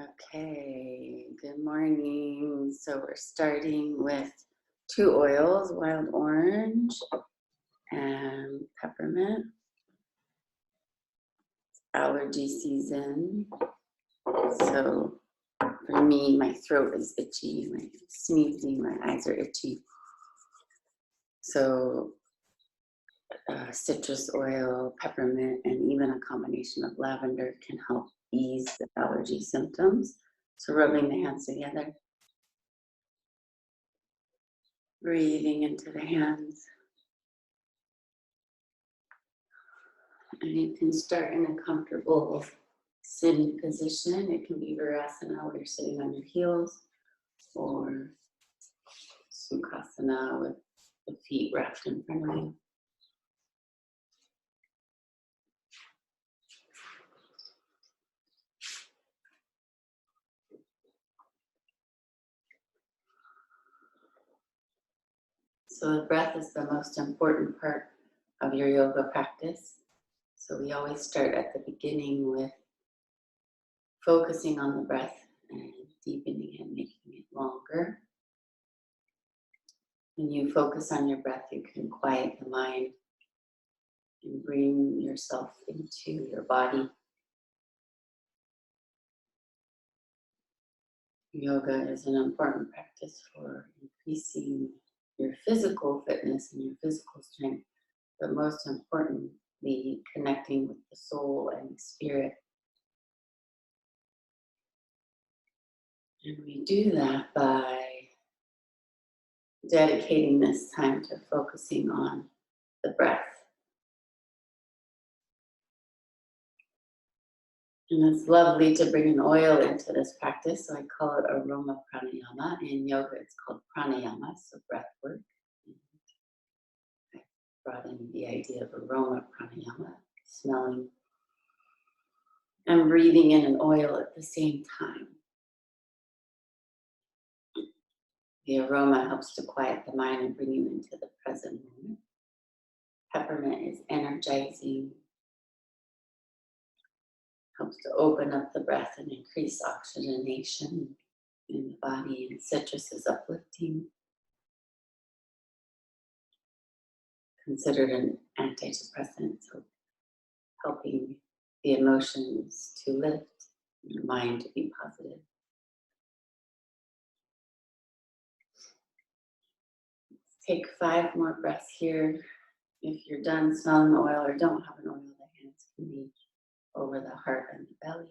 Okay, good morning. So we're starting with two oils, wild orange and peppermint. Allergy season. So for me, my throat is itchy, my sneezing, my eyes are itchy. So citrus oil, peppermint, and even a combination of lavender can help ease the allergy symptoms. So rubbing the hands together, breathing into the hands. And you can start in a comfortable sitting position. It can be Vinyasa where you're sitting on your heels, or Sukhasana with the feet wrapped in front of you. So the breath is the most important part of your yoga practice. So we always start at the beginning with focusing on the breath and deepening it, making it longer. When you focus on your breath, you can quiet the mind and bring yourself into your body. Yoga is an important practice for increasing your physical fitness and your physical strength, but most importantly, connecting with the soul and the spirit. And we do that by dedicating this time to focusing on the breath. And it's lovely to bring an oil into this practice, so I call it aroma pranayama. In yoga, it's called pranayama, so breath work. I brought in the idea of aroma pranayama, smelling and breathing in an oil at the same time. The aroma helps to quiet the mind and bring you into the present moment. Peppermint is energizing, helps to open up the breath and increase oxygenation in the body, and citrus is uplifting, considered an antidepressant, so helping the emotions to lift and your mind to be positive. Let's take 5 more breaths here. If you're done smelling the oil or don't have an oil, the hands can be over the heart and the belly.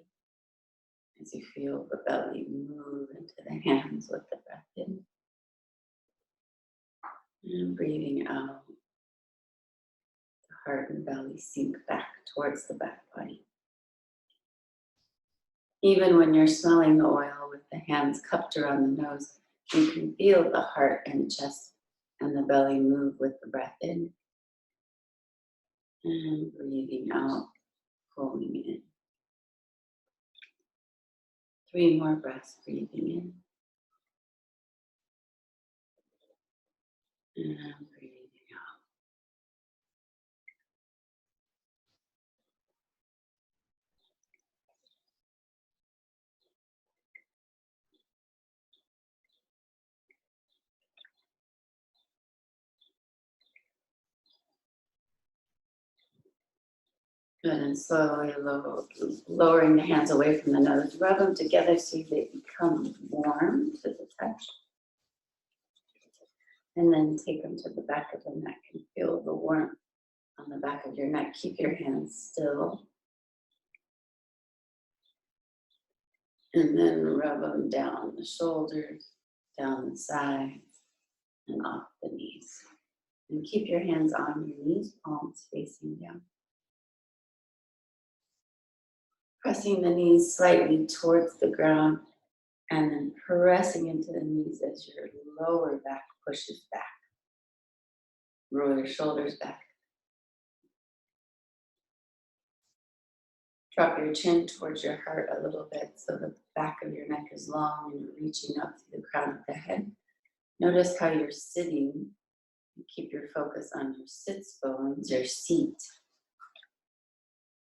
As you feel the belly move into the hands with the breath in. And breathing out, the heart and belly sink back towards the back body. Even when you're smelling the oil with the hands cupped around the nose, you can feel the heart and chest and the belly move with the breath in. And breathing out, pulling in. 3 more breaths, breathing in. And breathing out. Good, and slowly lowering the hands away from the nose. Rub them together so they become warm to the touch. And then take them to the back of the neck and feel the warmth on the back of your neck. Keep your hands still. And then rub them down the shoulders, down the sides, and off the knees. And keep your hands on your knees, palms facing down. Pressing the knees slightly towards the ground, and then pressing into the knees as your lower back pushes back. Roll your shoulders back. Drop your chin towards your heart a little bit so the back of your neck is long and you're reaching up to the crown of the head. Notice how you're sitting. Keep your focus on your sits bones, your seat.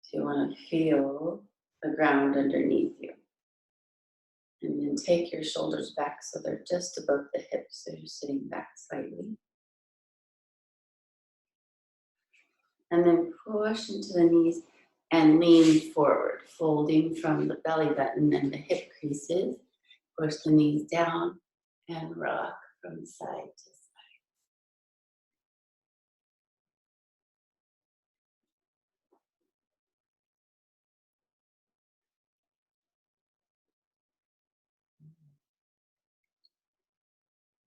So you want to feel the ground underneath you. And then take your shoulders back so they're just above the hips, so you're sitting back slightly. And then push into the knees and lean forward, folding from the belly button and the hip creases. Push the knees down and rock from side to side.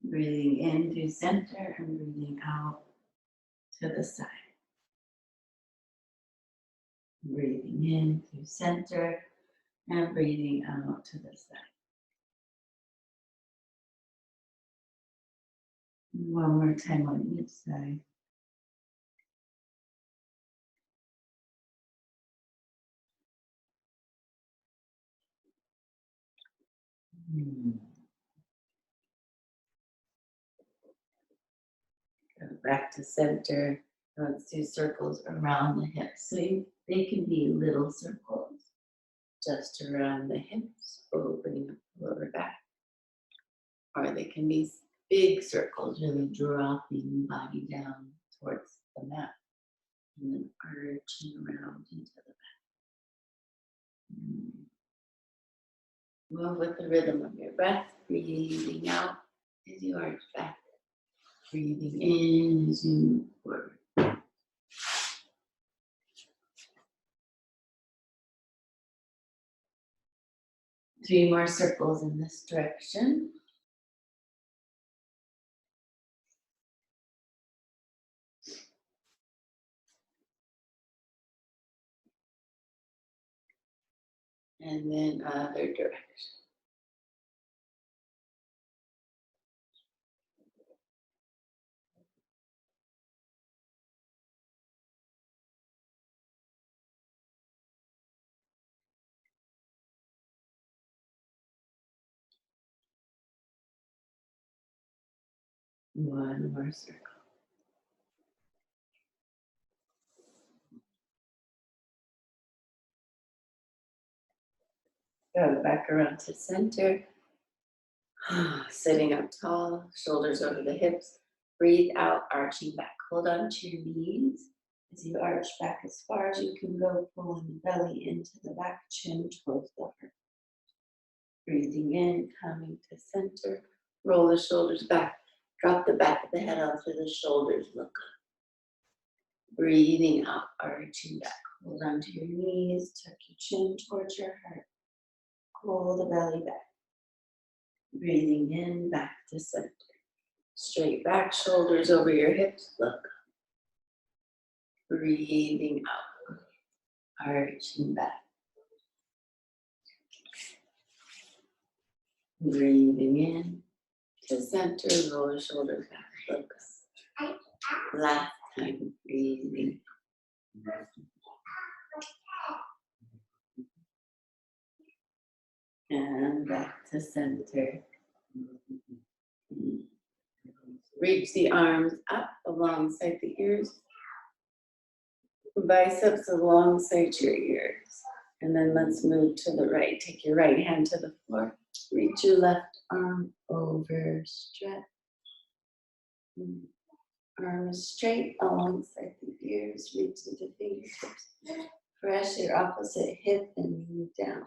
Breathing in through center and breathing out to the side. Breathing in through center and breathing out to the side. One more time on each side. Go back to center. Let's do circles around the hips. So they can be little circles just around the hips, opening up the lower back. Or they can be big circles, really dropping the body down towards the mat. And then arching around into the back. Move with the rhythm of your breath, breathing out as you arch back. Breathing in as you move forward. 3 more circles in this direction. And then other direction. One more circle. Go back around to center. Sitting up tall, shoulders over the hips. Breathe out, arching back. Hold on to your knees as you arch back as far as you can go, pulling the belly into the back, chin towards the heart. Breathing in, coming to center. Roll the shoulders back. Drop the back of the head onto the shoulders. Look up. Breathing out, arching back. Hold on to your knees. Tuck your chin towards your heart. Pull the belly back. Breathing in, back to center. Straight back, shoulders over your hips. Look up. Breathing out, arching back. Breathing in to center, roll the shoulders back. Look up. Last time, breathing. And back to center. Reach the arms up alongside the ears. Biceps alongside your ears. And then let's move to the right. Take your right hand to the floor. Reach your left arm over, stretch. Arm straight alongside the ears. Reach into fingertips. Press your opposite hip and knee down.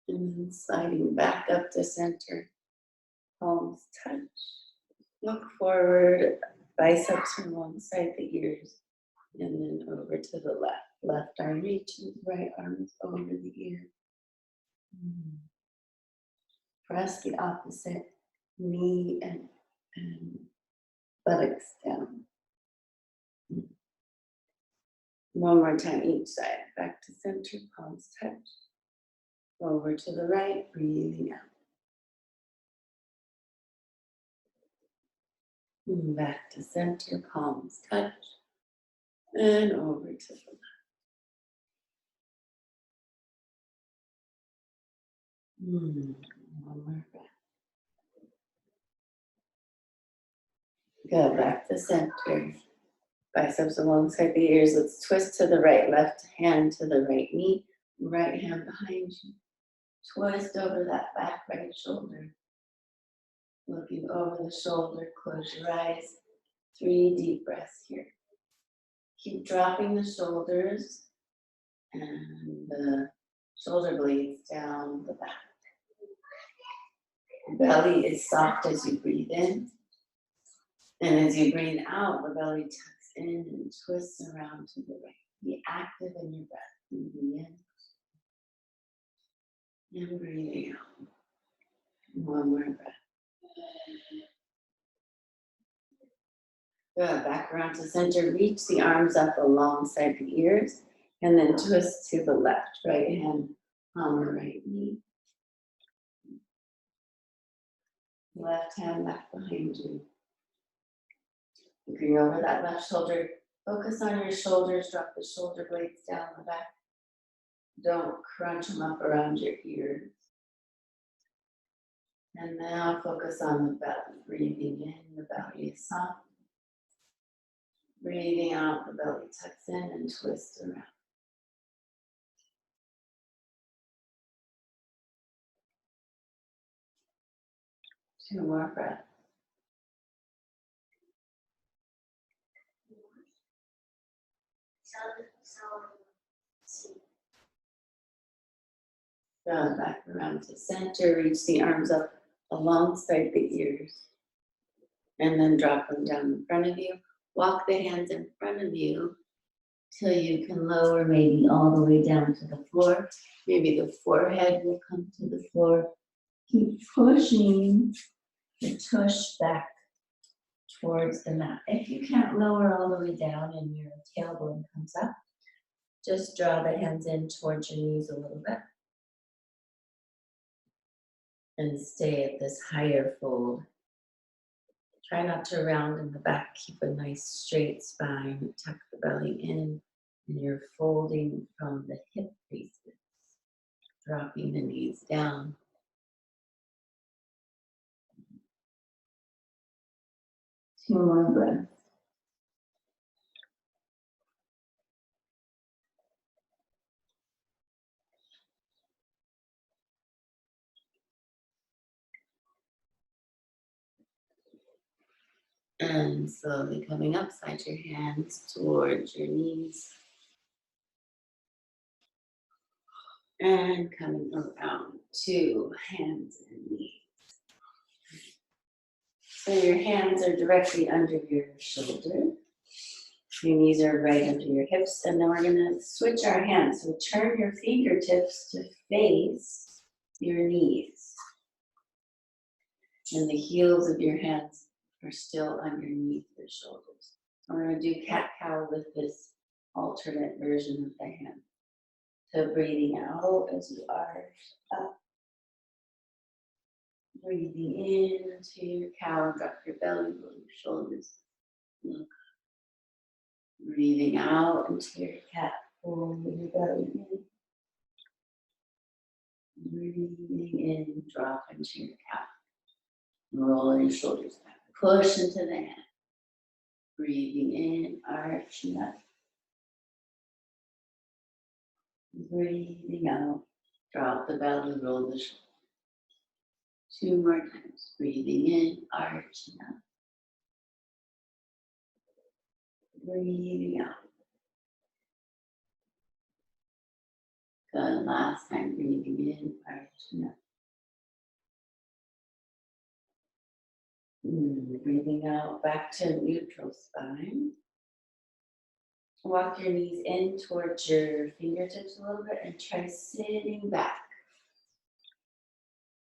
And then sliding back up to center. Palms touch. Look forward. Biceps alongside the ears. And then over to the left. Left arm reaches, right arm is over the ear. Press the opposite knee and buttocks down. One more time each side. Back to center, palms touch. Over to the right, breathing out. Back to center, palms touch. And over to the left. One more breath. Go back to center. Biceps alongside the ears. Let's twist to the right. Left hand to the right knee. Right hand behind you. Twist over that back right shoulder. Looking over the shoulder, close your eyes. 3 deep breaths here. Keep dropping the shoulders and the shoulder blades down the back. The belly is soft as you breathe in. And as you breathe out, the belly tucks in and twists around to the right. Be active in your breath. Breathing in and breathing out. One more breath. Good. Back around to center. Reach the arms up alongside the ears. And then twist to the left. Right hand on the right knee. Left hand back behind you. Looking over that left shoulder. Focus on your shoulders. Drop the shoulder blades down the back. Don't crunch them up around your ears. And now focus on the belly. Breathing in, the belly is soft. Breathing out, the belly tucks in and twists around. Two more breaths. Go back around to center. Reach the arms up alongside the ears. And then drop them down in front of you. Walk the hands in front of you till you can lower maybe all the way down to the floor. Maybe the forehead will come to the floor. Keep pushing the tush back towards the mat. If you can't lower all the way down and your tailbone comes up, just draw the hands in towards your knees a little bit. And stay at this higher fold. Try not to round in the back. Keep a nice straight spine. Tuck the belly in. And you're folding from the hip creases. Dropping the knees down. Two more breaths. And slowly coming up, slide your hands towards your knees. And coming around to hands and knees. So your hands are directly under your shoulder. Your knees are right under your hips. And then we're going to switch our hands. So turn your fingertips to face your knees. And the heels of your hands are still underneath your shoulders. We're going to do cat-cow with this alternate version of the hand. So breathing out as you arch up. Breathing in to your cow, drop your belly, roll your shoulders. Look. Breathing out into your cat, pull your belly in. Breathing in, drop into your cow. Roll your shoulders back. Push into the hand. Breathing in, arching up. Breathing out, drop the belly, roll the shoulders. Two more times. Breathing in, arching up. Breathing out. Good. Last time. Breathing in, arching up. Breathing out, back to neutral spine. Walk your knees in towards your fingertips a little bit and try sitting back.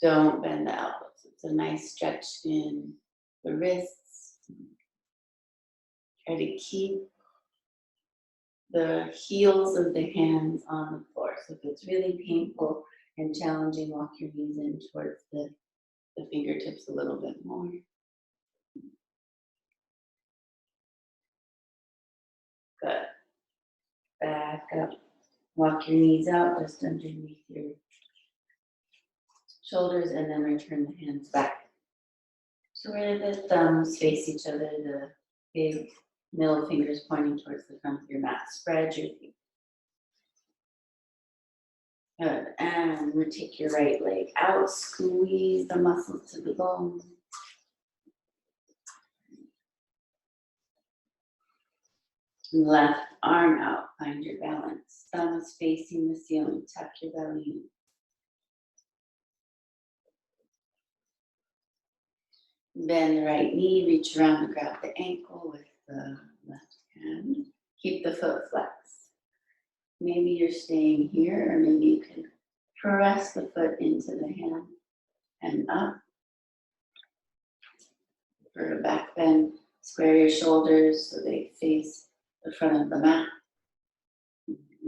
Don't bend the elbows. It's a nice stretch in the wrists. Try to keep the heels of the hands on the floor. So if it's really painful and challenging, walk your knees in towards the fingertips a little bit more. Good. Back up. Walk your knees out just underneath your shoulders and then return the hands back. So where the thumbs face each other, the big middle fingers pointing towards the front of your mat. Spread your feet. Good. And we take your right leg out, squeeze the muscles to the bone. Left arm out, find your balance. Thumb is facing the ceiling, tuck your belly in. Bend the right knee, reach around and grab the ankle with the left hand. Keep the foot flexed. Maybe you're staying here, or maybe you can press the foot into the hand and up. For a back bend, square your shoulders so they face the front of the mat.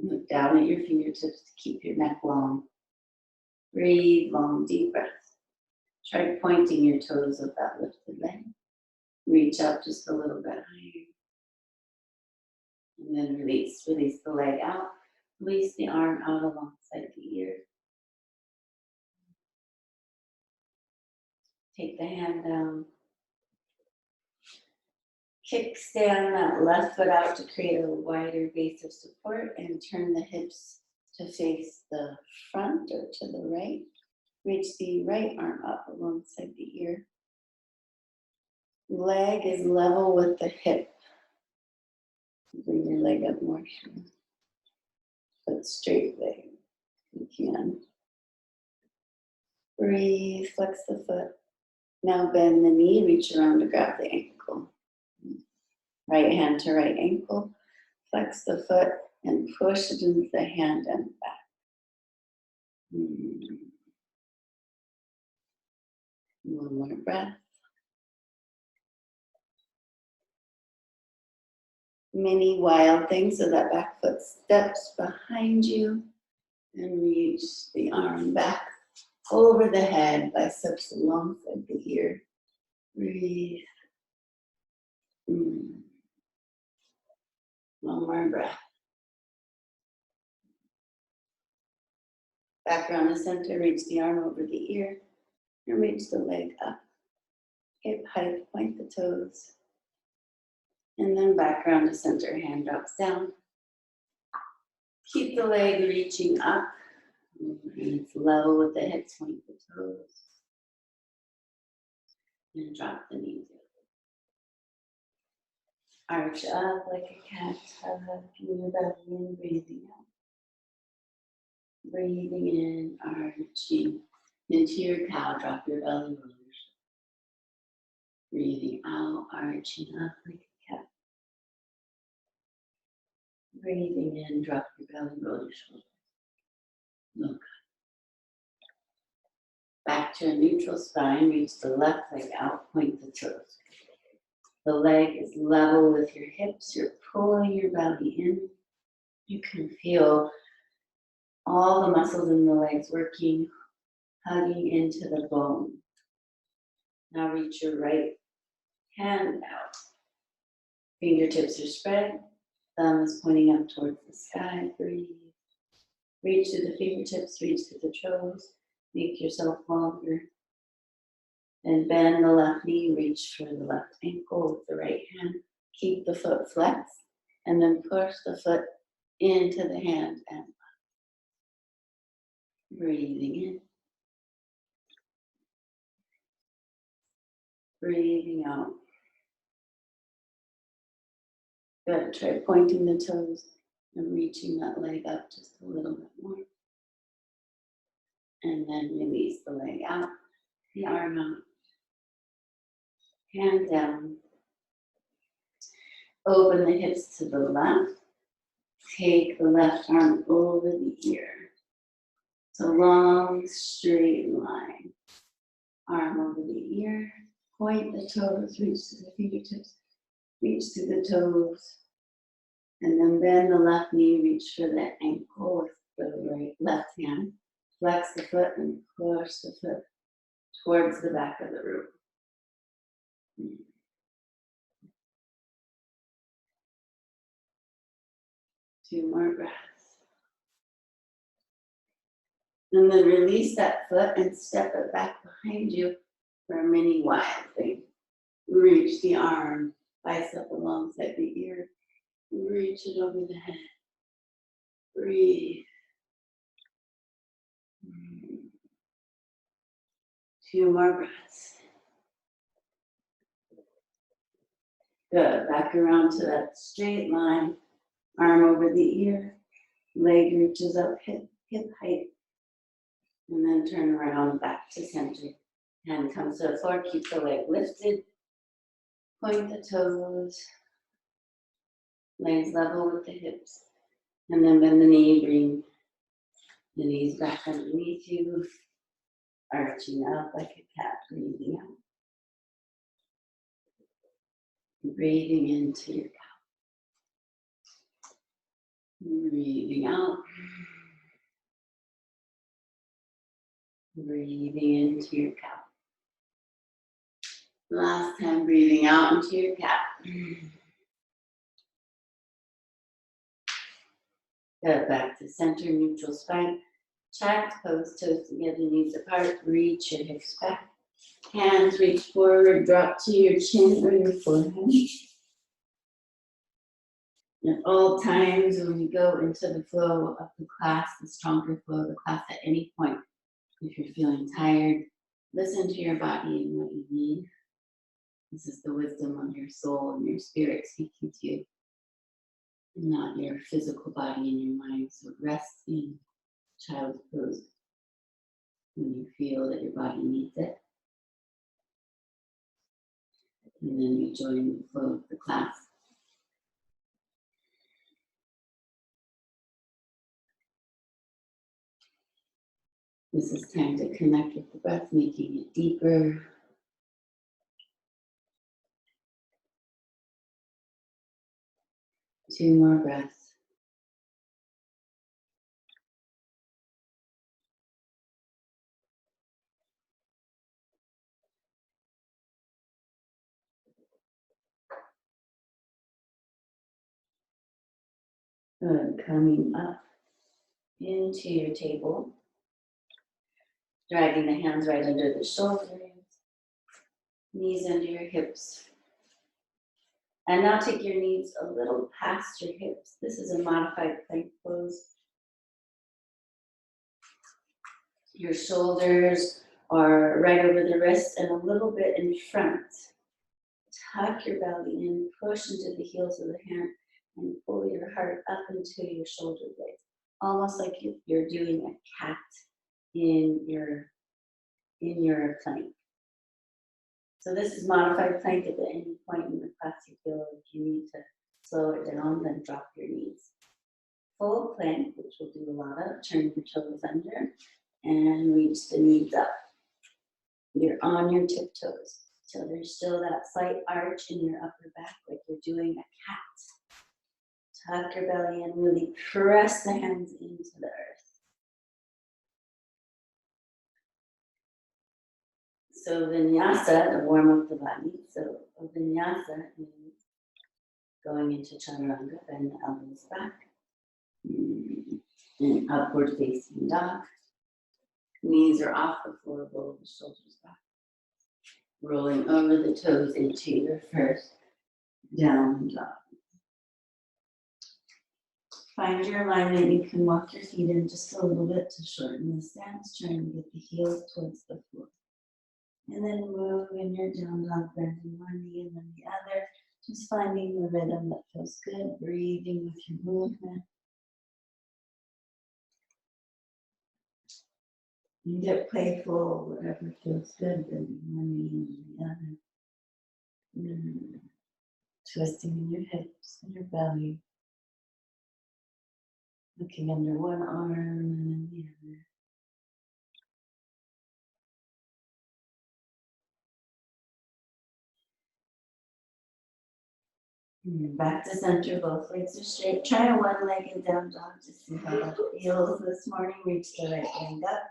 Look down at your fingertips to keep your neck long. Breathe long, deep breath. Try pointing your toes with that lifted leg. Reach up just a little bit higher. And then release. Release the leg out. Release the arm out alongside the ear. Take the hand down. Kickstand that left foot out to create a wider base of support and turn the hips to face the front or to the right. Reach the right arm up alongside the ear. Leg is level with the hip. Bring your leg up more here. Foot straight leg, if you can. Breathe, flex the foot. Now bend the knee, reach around to grab the ankle. Right hand to right ankle. Flex the foot and push it into the hand and back. One more breath. Many wild things, so that back foot steps behind you and reach the arm back over the head, biceps alongside the ear. Breathe. One more breath. Back around the center, reach the arm over the ear and reach the leg up. Hip height, point the toes. And then back around the center, hand drops down. Keep the leg reaching up. And it's level with the hips, point the toes. And drop the knees. Arch up like a cat, hug your belly in, breathing out. Breathing in, arching into your cow, drop your belly, roll your shoulder. Breathing out, arching up like a cat. Breathing in, drop your belly, roll your shoulders. Look. Back to a neutral spine, reach the left leg out, point the toes. The leg is level with your hips, you're pulling your belly in. You can feel all the muscles in the legs working, hugging into the bone. Now reach your right hand out. Fingertips are spread, thumb is pointing up towards the sky. Breathe. Reach to the fingertips, reach to the toes, make yourself longer. And bend the left knee, reach for the left ankle with the right hand. Keep the foot flexed, and then push the foot into the hand and up. Breathing in. Breathing out. Good. Try pointing the toes and reaching that leg up just a little bit more. And then release the leg out, the arm out, hand down. Open the hips to the left. Take the left arm over the ear. It's a long, straight line. Arm over the ear. Point the toes, reach to the fingertips, reach to the toes. And then bend the left knee, reach for the ankle with the left hand. Flex the foot and push the foot towards the back of the room. Two more breaths. And then release that foot and step it back behind you for a mini wild thing. Reach the arm, bicep alongside the ear. Reach it over the head. Breathe. 2 more breaths. Good, back around to that straight line. Arm over the ear, leg reaches up hip height. And then turn around back to center. Hand comes to the floor, keep the leg lifted. Point the toes. Legs level with the hips. And then bend the knee, bring the knees back underneath you. Arching up like a cat, breathing out. Breathing into your cow. Breathing out. Breathing into your cow. Last time, breathing out into your cat. Good, back to center, neutral spine. Child's pose, toes together, knees apart. Reach your hips back. Hands reach forward, drop to your chin or your forehead. At all times when we go into the flow of the class, the stronger flow of the class at any point, if you're feeling tired, listen to your body and what you need. This is the wisdom of your soul and your spirit speaking to you, not your physical body and your mind. So rest in child's pose when you feel that your body needs it. And then you join the flow of the class. This is time to connect with the breath, making it deeper. Two more breaths. Good. Coming up into your table. Driving the hands right under the shoulders. Knees under your hips. And now take your knees a little past your hips. This is a modified plank pose. Your shoulders are right over the wrists and a little bit in front. Tuck your belly in, push into the heels of the hand, and pull your heart up into your shoulder blades. Almost like you're doing a cat in your plank. So this is modified plank. If at any point in the class you feel like you need to slow it down, then drop your knees. Full plank, which we'll do a lot of, turn your toes under and reach the knees up. You're on your tiptoes. So there's still that slight arch in your upper back, like you're doing a cat. Tuck your belly in, really press the hands into the earth. So Vinyasa, to warm up the body. So Vinyasa is going into chaturanga, bend the elbows back. And upward facing dog. Knees are off the floor, roll the shoulders back. Rolling over the toes into your first down dog. Find your alignment. You can walk your feet in just a little bit to shorten the stance, trying to get the heels towards the floor. And then move in your down dog, bending one knee and then the other. Just finding the rhythm that feels good, breathing with your movement. You get playful, whatever feels good, bending one knee and the other. Twisting in your hips and your belly. Looking under one arm and then the other. Back to center, both legs are straight. Try a one-legged down dog to see how that feels this morning. Reach the right leg up.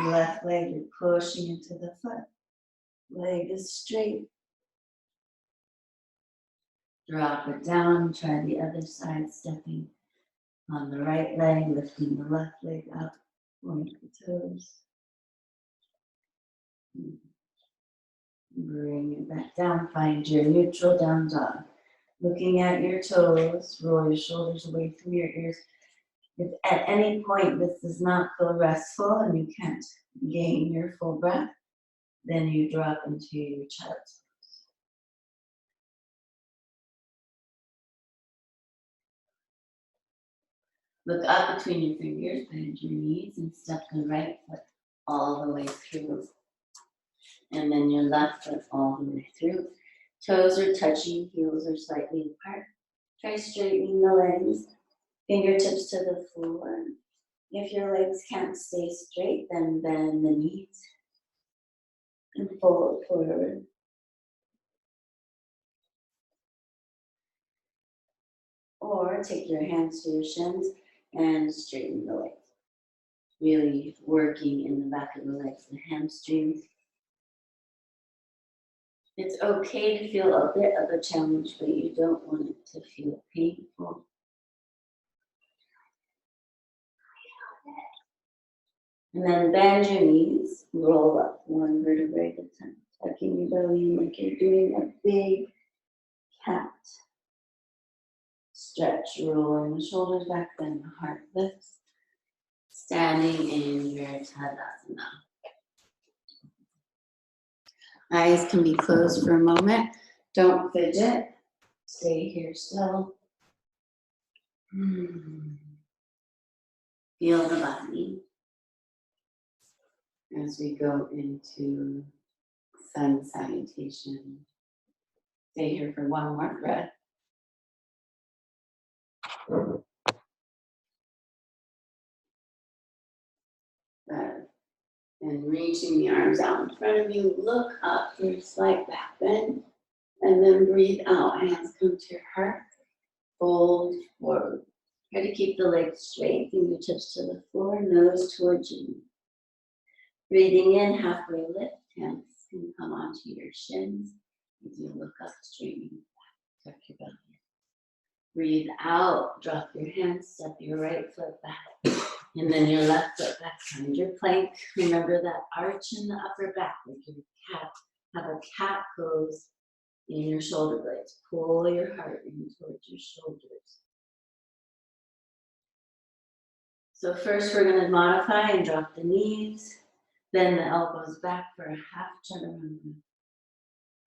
Left leg, you're pushing into the foot. Leg is straight. Drop it down. Try the other side, stepping on the right leg, lifting the left leg up. Point the toes. Bring it back down. Find your neutral down dog. Looking at your toes, roll your shoulders away from your ears. If at any point this does not feel restful and you can't gain your full breath, then you drop into your child's pose. Look up between your fingers, bend your knees, and step the right foot all the way through. And then your left foot all the way through. Toes are touching, heels are slightly apart. Try straightening the legs, fingertips to the floor. If your legs can't stay straight, then bend the knees and fold forward. Or take your hands to your shins and straighten the legs. Really working in the back of the legs, the hamstrings. It's okay to feel a bit of a challenge, but you don't want it to feel painful. And then bend your knees, roll up one vertebrae at a time, tucking your belly in like you're doing a big cat. Stretch, rolling the shoulders back, then the heart lifts. Standing in your Tadasana. Eyes can be closed for a moment. Don't fidget. Stay here still. Feel the body as we go into sun salutation. Stay here for one more breath. And reaching the arms out in front of you, look up for a slight back bend, and then breathe out. Hands come to your heart, fold forward. Try to keep the legs straight, fingertips to the floor, nose towards you. Breathing in, halfway lift, hands can come onto your shins as you look up, straightening back, tuck your belly. Breathe out, drop your hands, step your right foot back, and then your left foot back, find your plank. Remember that arch in the upper back, like your cat, have a cat pose in your shoulder blades. Pull your heart in towards your shoulders. So first we're going to modify and drop the knees, bend the elbows back for a half chaturanga.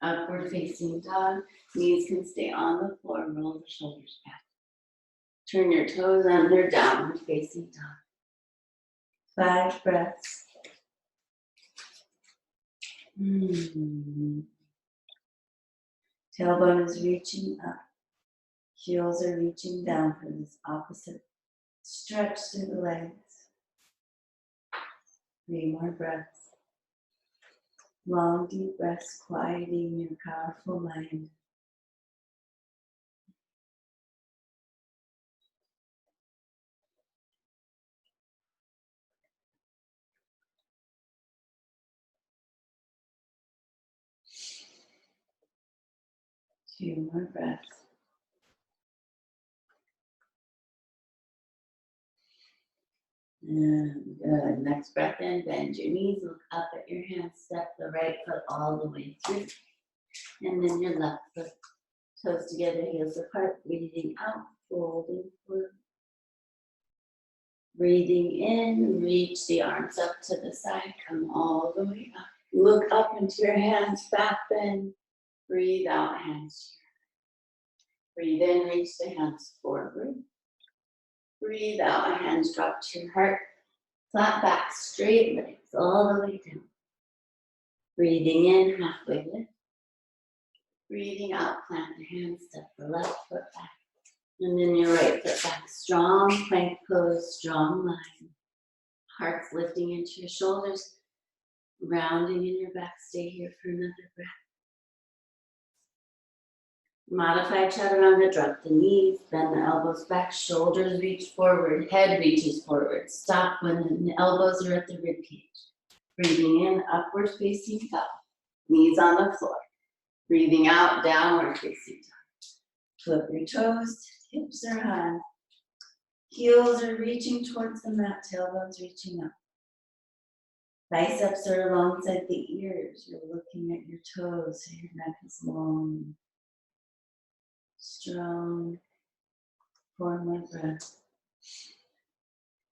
Upward facing dog, knees can stay on the floor, roll the shoulders back. Turn your toes under, downward facing dog. 5 breaths. Tailbone is reaching up. Heels are reaching down for this opposite stretch through the legs. 3 more breaths. Long, deep breaths, quieting your powerful mind. Two more breaths. And good. Next breath in, bend your knees, look up at your hands, step the right foot all the way through. And then your left foot, toes together, heels apart, breathing out, folding forward. Breathing in, reach the arms up to the side, come all the way up. Look up into your hands, back bend. Breathe out, hands to your heart. Breathe in, reach the hands forward. Breathe out, hands drop to your heart. Flat back, straight legs, all the way down. Breathing in, halfway lift. Breathing out, plant the hands, step the left foot back. And then your right foot back. Strong plank pose, strong line. Heart's lifting into your shoulders. Rounding in your back. Stay here for another breath. Modified chaturanga, drop the knees, bend the elbows back, shoulders reach forward, head reaches forward. Stop when the elbows are at the ribcage. Breathing in, upward facing dog. Knees on the floor. Breathing out, downward facing dog. Flip your toes, hips are high. Heels are reaching towards the mat, tailbones reaching up. Biceps are alongside the ears. You're looking at your toes, so your neck is long. Strong. 4 more breaths.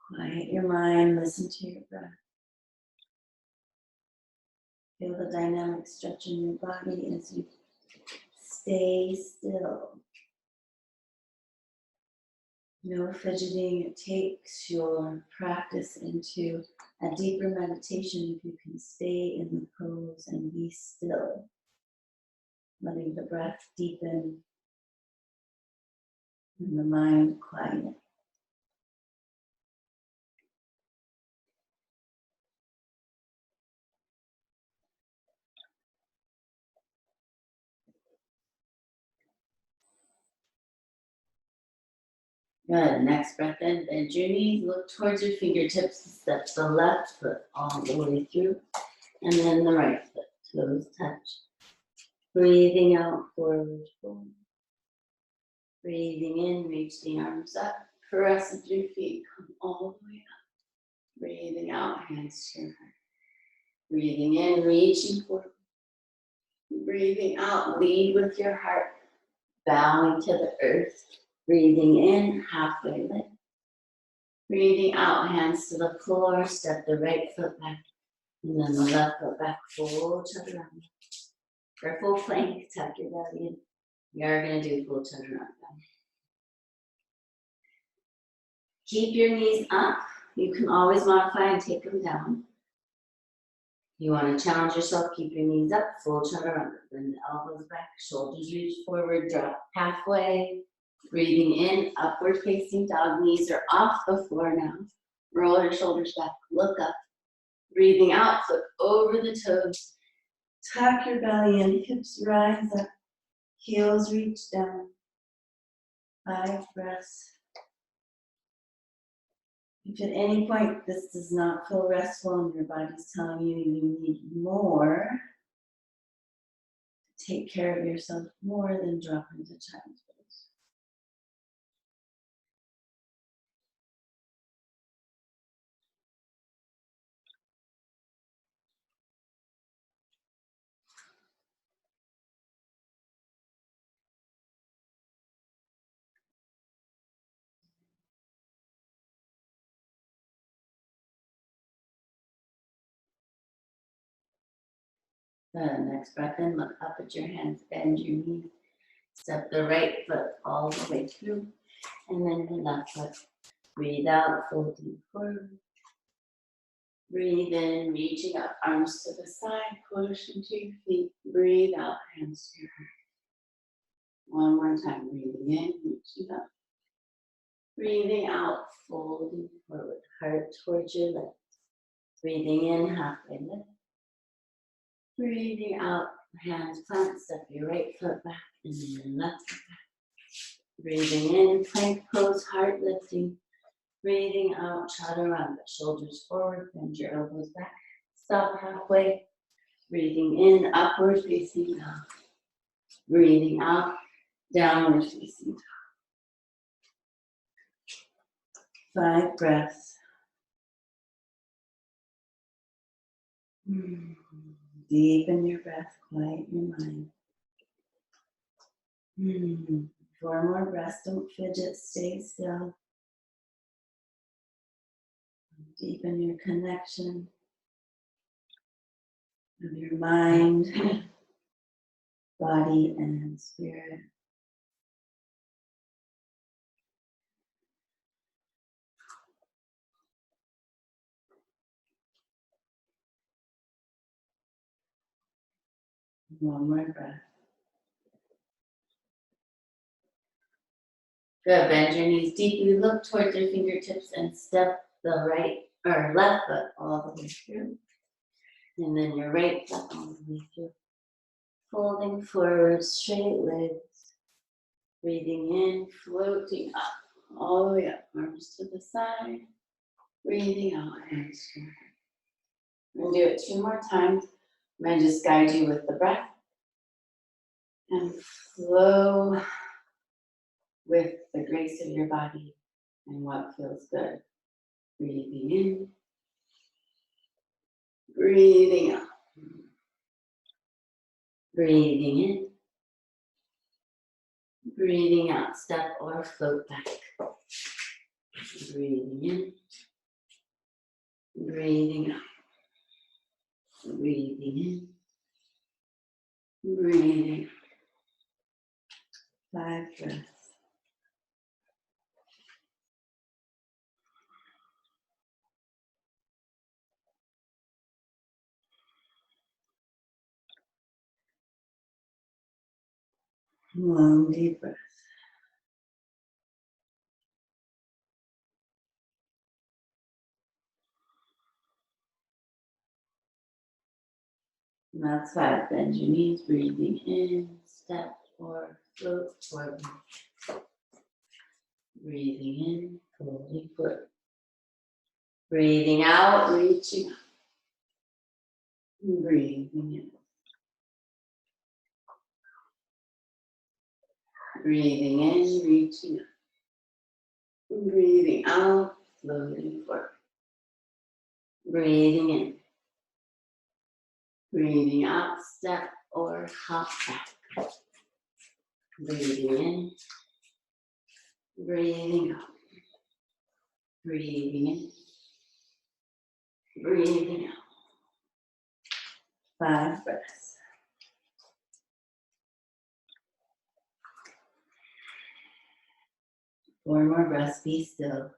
Quiet your mind, listen to your breath. Feel the dynamic stretch in your body as you stay still. No fidgeting. It takes your practice into a deeper meditation if you can stay in the pose and be still. Letting the breath deepen and the mind quiet. Good. Next breath in. Bend your knees. Look towards your fingertips. Step the left foot all the way through. And then the right foot. Toes touch. Breathing out, forward fold. Breathing in, reach the arms up. Press with your feet. Come all the way up. Breathing out, hands to your heart. Breathing in, reaching forward. Breathing out, lead with your heart. Bowing to the earth. Breathing in, halfway lift. Breathing out, hands to the floor. Step the right foot back. And then the left foot back. Full chaturanga. For full plank, tuck your belly in. We are going to do full chaturanga. Keep your knees up. You can always modify and take them down. You want to challenge yourself, keep your knees up, full chaturanga. Bring the elbows back, shoulders reach forward, drop halfway. Breathing in, upward facing dog. Knees are off the floor now. Roll your shoulders back, look up. Breathing out, foot over the toes. Tuck your belly in, hips rise up, heels reach down. 5 breaths. If at any point this does not feel restful and your body's telling you you need more, take care of yourself more than drop into child's pose. Good. Next breath in, look up at your hands, bend your knees. Step the right foot all the way through, and then the left foot. Breathe out, folding forward. Breathe in, reaching up, arms to the side, push into your feet. Breathe out, hands to your heart. One more time, breathing in, reaching up. Breathing out, folding forward, heart towards your left. Breathing in, halfway lift. Breathing out, hands plant, step your right foot back, and then your left foot back. Breathing in, plank pose, heart lifting. Breathing out, chaturanga, shoulders forward, bend your elbows back. Stop halfway. Breathing in, upward facing dog. Breathing out, downward facing dog. 5 breaths. Deepen your breath, quiet your mind. 4 more breaths, don't fidget, stay still. Deepen your connection of your mind, body, and spirit. One more breath. Good, bend your knees deeply, look towards your fingertips and step the right or left foot all the way through. And then your right foot all the way through. Folding forward, straight legs. Breathing in, floating up, all the way up, arms to the side. Breathing out, hands to your heart. We'll do it 2 more times. I'm going to just guide you with the breath. And flow with the grace of your body and what feels good. Breathing in. Breathing out. Breathing in. Breathing out. Step or float back. Breathing in. Breathing out. Breathing in. Breathing out. 5 breaths. Long deep breath. And that's 5. Bend your knees, breathing in, step or float forward. Breathing in, folding forward. Breathing out, reaching up. Breathing in. Breathing in, reaching up. Breathing out, floating forward. Breathing in. Breathing out, step or hop back. Breathing in. Breathing out. Breathing in. Breathing out. 5 breaths. Four more breaths, be still.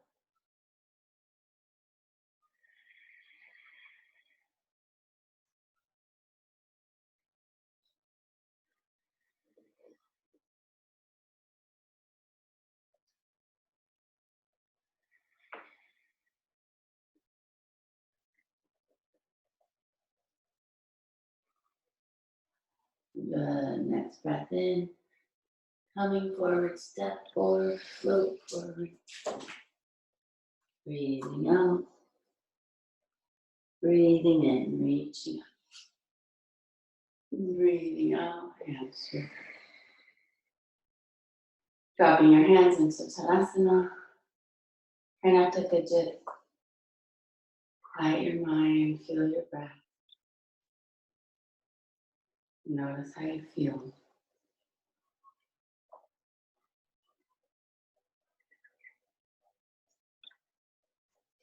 The next breath in, coming forward, step forward, float forward. Breathing out. Breathing in, reaching up. Breathing out, hands here. Dropping your hands into Tadasana. Try not to fidget. Quiet your mind, feel your breath. Notice how you feel.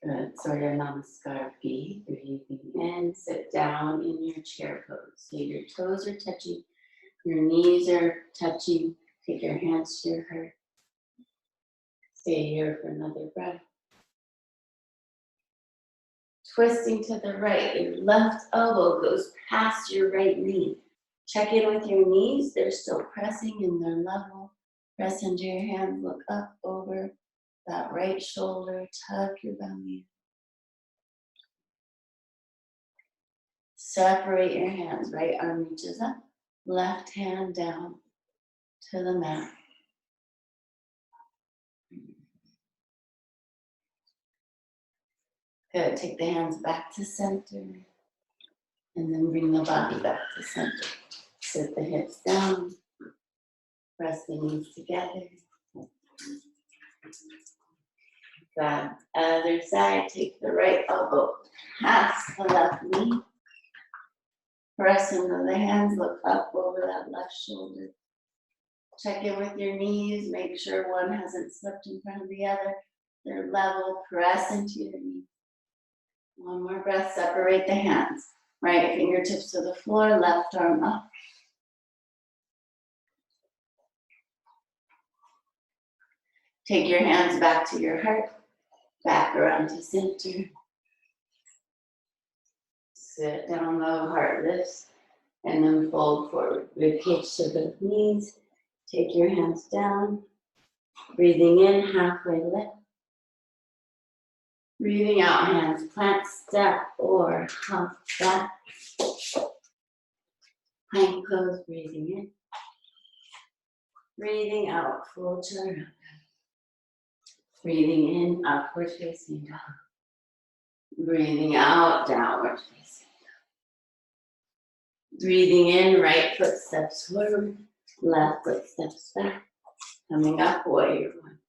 Good. Surya Namaskar B. Breathing in, sit down in your chair pose. So your toes are touching, your knees are touching. Take your hands to your heart. Stay here for another breath. Twisting to the right, your left elbow goes past your right knee. Check in with your knees, they're still pressing in their level. Press into your hands, look up over that right shoulder, tuck your belly. Separate your hands, right arm reaches up, left hand down to the mat. Good, take the hands back to center and then bring the body back to center. Sit the hips down, press the knees together. That other side, take the right elbow past the left knee. Press into the hands, look up over that left shoulder. Check in with your knees, make sure one hasn't slipped in front of the other. They're level, press into your knees. One more breath, separate the hands. Right fingertips to the floor, left arm up. Take your hands back to your heart, back around to center. Sit down low, heart lifts, and then fold forward. Ribcage to the knees. Take your hands down. Breathing in, halfway lift. Breathing out, hands plant, step, or hop back. Plank pose, breathing in. Breathing out, full chaturanga. Breathing in, upward facing dog. Breathing out, downward facing dog. Breathing in, right foot steps forward, left foot steps back. Coming up, warrior one.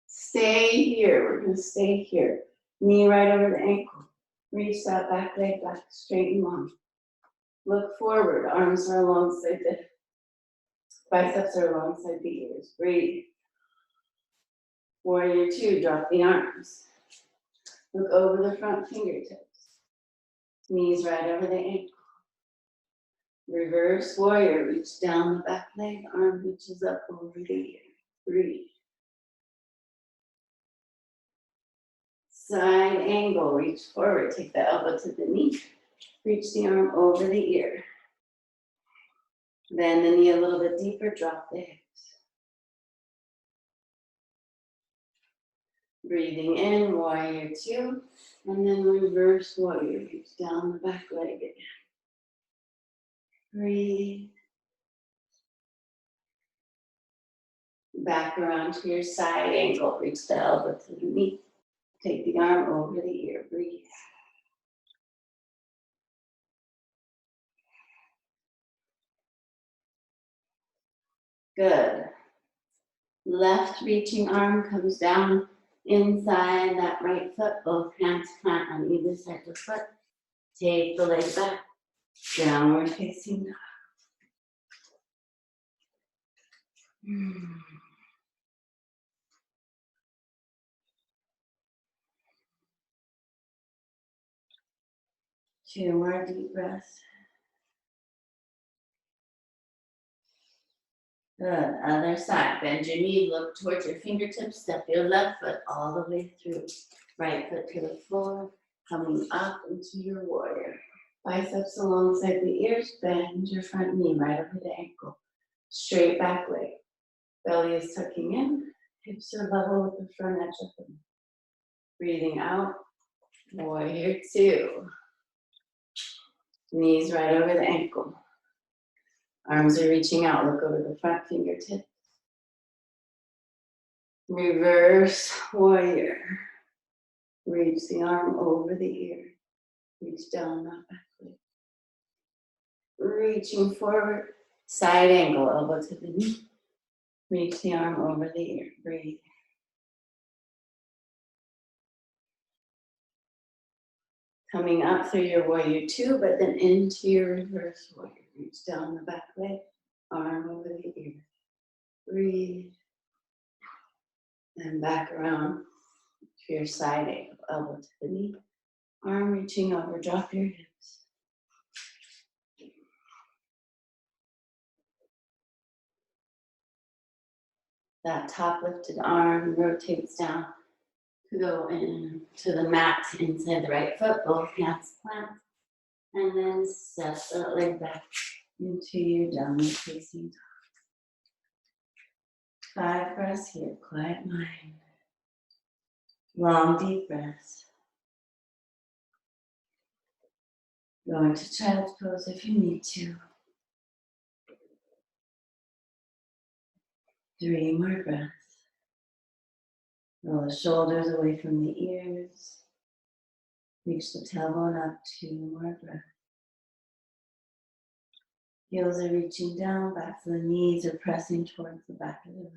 Stay here, we're gonna stay here. Knee right over the ankle. Reach that back leg back, straight and long. Look forward, arms are alongside the biceps are alongside the ears. Breathe. Warrior two, drop the arms. Look over the front fingertips. Knees right over the ankle. Reverse warrior, reach down the back leg, arm reaches up over the ear. Breathe. Side angle, reach forward, take the elbow to the knee. Reach the arm over the ear. Bend the knee a little bit deeper, drop the hips. Breathing in, warrior two, and then reverse warrior, reach down the back leg again. Breathe. Back around to your side angle, reach the elbow to the knee. Take the arm over the ear, breathe. Good. Left reaching arm comes down inside that right foot, both hands plant on either side of the foot. Take the leg back, downward facing dog. 2 more deep breaths. Good. Other side. Bend your knee, look towards your fingertips, step your left foot all the way through. Right foot to the floor, coming up into your warrior. Biceps alongside the ears, bend your front knee right over the ankle. Straight back leg. Belly is tucking in, hips are level with the front edge of the knee. Breathing out, warrior two. Knees right over the ankle. Arms are reaching out, look over the front fingertips. Reverse warrior. Reach the arm over the ear. Reach down that back leg. Reaching forward, side angle, elbow to the knee. Reach the arm over the ear. Breathe. Coming up through your warrior two, but then into your reverse warrior. Reach down the back leg, arm over the ear. Breathe. And back around to your side angle, elbow to the knee. Arm reaching over, drop your hips. That top lifted arm rotates down to go in to the mat inside the right foot, both hands plant. And then step that leg back into your downward facing dog. 5 breaths here, quiet mind. Long deep breaths. Go into child's pose if you need to. 3 more breaths. Roll the shoulders away from the ears. Reach the tailbone up, 2 more breaths. Heels are reaching down, back to the knees are pressing towards the back of the room.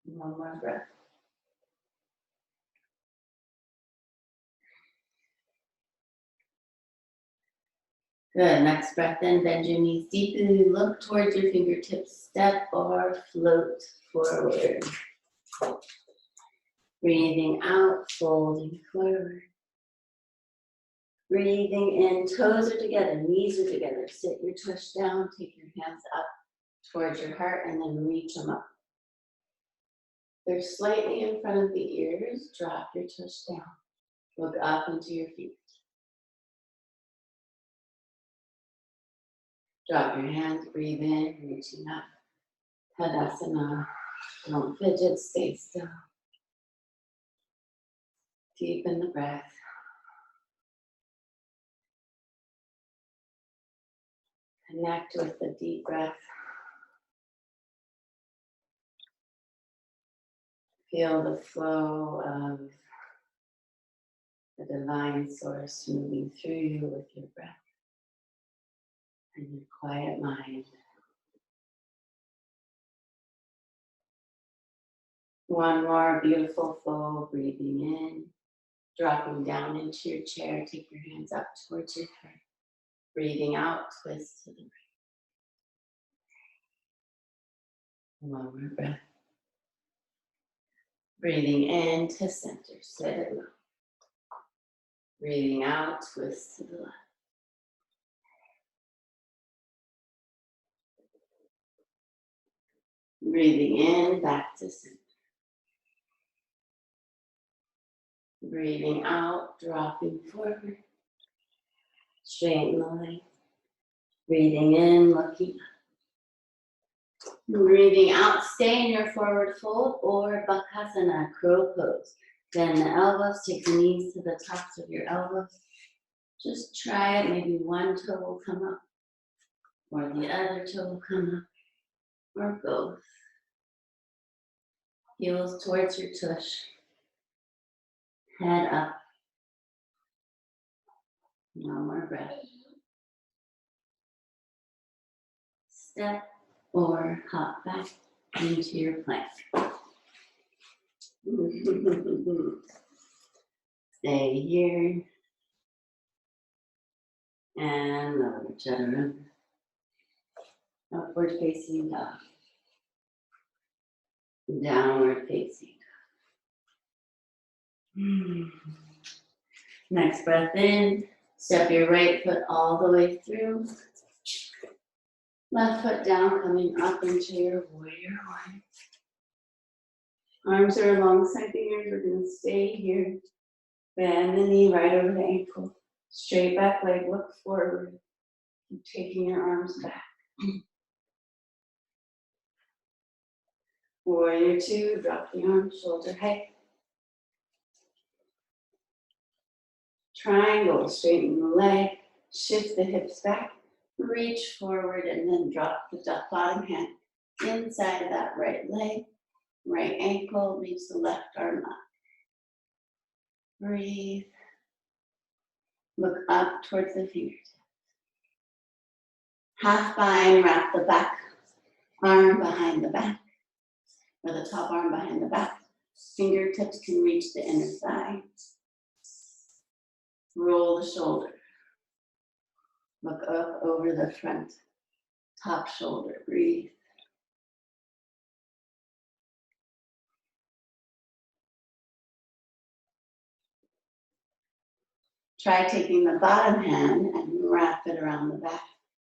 1 more breath. Good, next breath in, bend your knees deeply, look towards your fingertips, step or float forward. Breathing out, folding forward. Breathing in, toes are together, knees are together. Sit your tush down, take your hands up towards your heart and then reach them up. They're slightly in front of the ears, drop your tush down. Look up into your feet. Drop your hands, breathe in, reaching up. Tadasana. Don't fidget, stay still. Deepen the breath. Connect with the deep breath. Feel the flow of the divine source moving through you with your breath and your quiet mind. One more beautiful flow, breathing in, dropping down into your chair. Take your hands up towards your heart. Breathing out, twist to the right. One more breath. Breathing in to center, sit it low. Breathing out, twist to the left. Breathing in, back to center. Breathing out, dropping forward. Straighten the legs. Breathing in, looking up. Breathing out, stay in your forward fold or Bakasana, crow pose. Bend the elbows, take the knees to the tops of your elbows. Just try it, maybe one toe will come up, or the other toe will come up, or both. Heels towards your tush. Head up. One more breath. Step or hop back into your plank. Stay here. And lower chaturanga. Upward facing dog. Downward facing dog. Next breath in. Step your right foot all the way through. Left foot down, coming up into your warrior one. Arms are alongside the ears. We're going to stay here. Bend the knee right over the ankle. Straight back leg, look forward. Keep taking your arms back. Warrior two, drop the arms, shoulder height. Triangle, straighten the leg, shift the hips back, reach forward, and then drop the bottom hand inside of that right leg, right ankle, reach the left arm up. Breathe. Look up towards the fingertips. Half bind, wrap the back arm behind the back, or the top arm behind the back. Fingertips can reach the inner thigh. Roll the shoulder. Look up over the front, top shoulder. Breathe. Try taking the bottom hand and wrap it around the back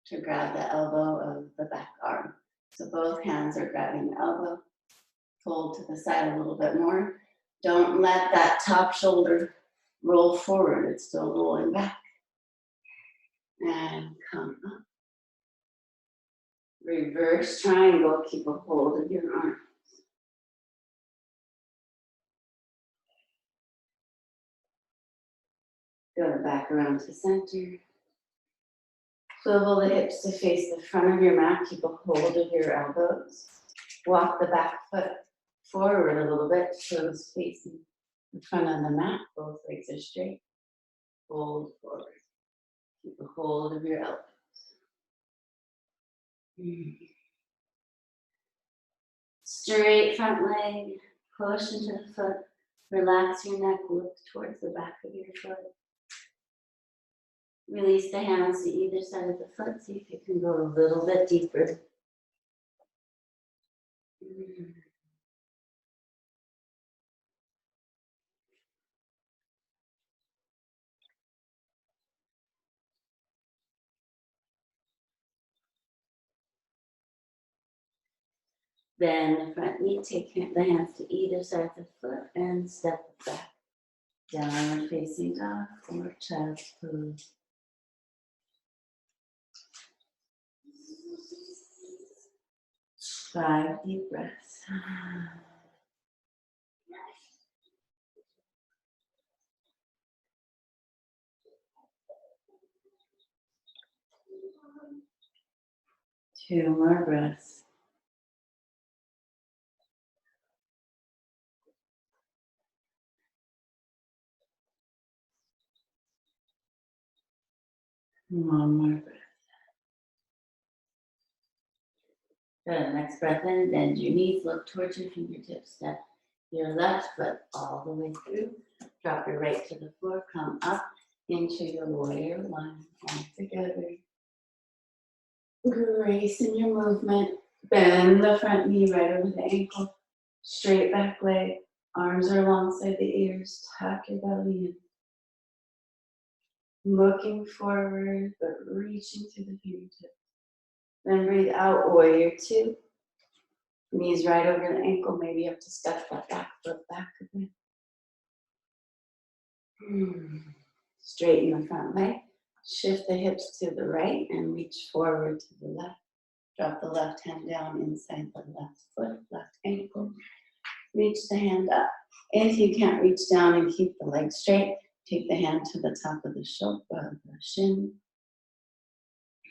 to grab the elbow of the back arm. So both hands are grabbing the elbow. Fold to the side a little bit more. Don't let that top shoulder roll forward. It's still rolling back. And come up. Reverse triangle. Keep a hold of your arm. Go back around to center. Swivel the hips to face the front of your mat. Keep a hold of your elbows. Walk the back foot forward a little bit, toes facing the front of the mat. Both legs are straight. Fold forward. Keep a hold of your elbows. Straight front leg. Push into the foot. Relax your neck. Look towards the back of your foot. Release the hands to either side of the foot. See if you can go a little bit deeper. Bend the front knee, take the hands to either side of the foot and step back. Downward facing dog or child's pose. Five deep breaths. Two more breaths. One more breath. Good. Next breath in, bend your knees, look towards your fingertips. Step your left foot all the way through. Drop your right to the floor. Come up into your warrior one. All together. Grace in your movement. Bend the front knee right over the ankle. Straight back leg. Arms are alongside the ears. Tuck your belly in. Looking forward, but reaching through the fingertips. Then breathe out, warrior two. Knees right over the ankle. Maybe you have to step that back foot back a bit. Straighten the front leg. Shift the hips to the right and reach forward to the left. Drop the left hand down inside the left foot, left ankle. Reach the hand up. If you can't reach down and keep the leg straight, take the hand to the top of the shoulder, the shin.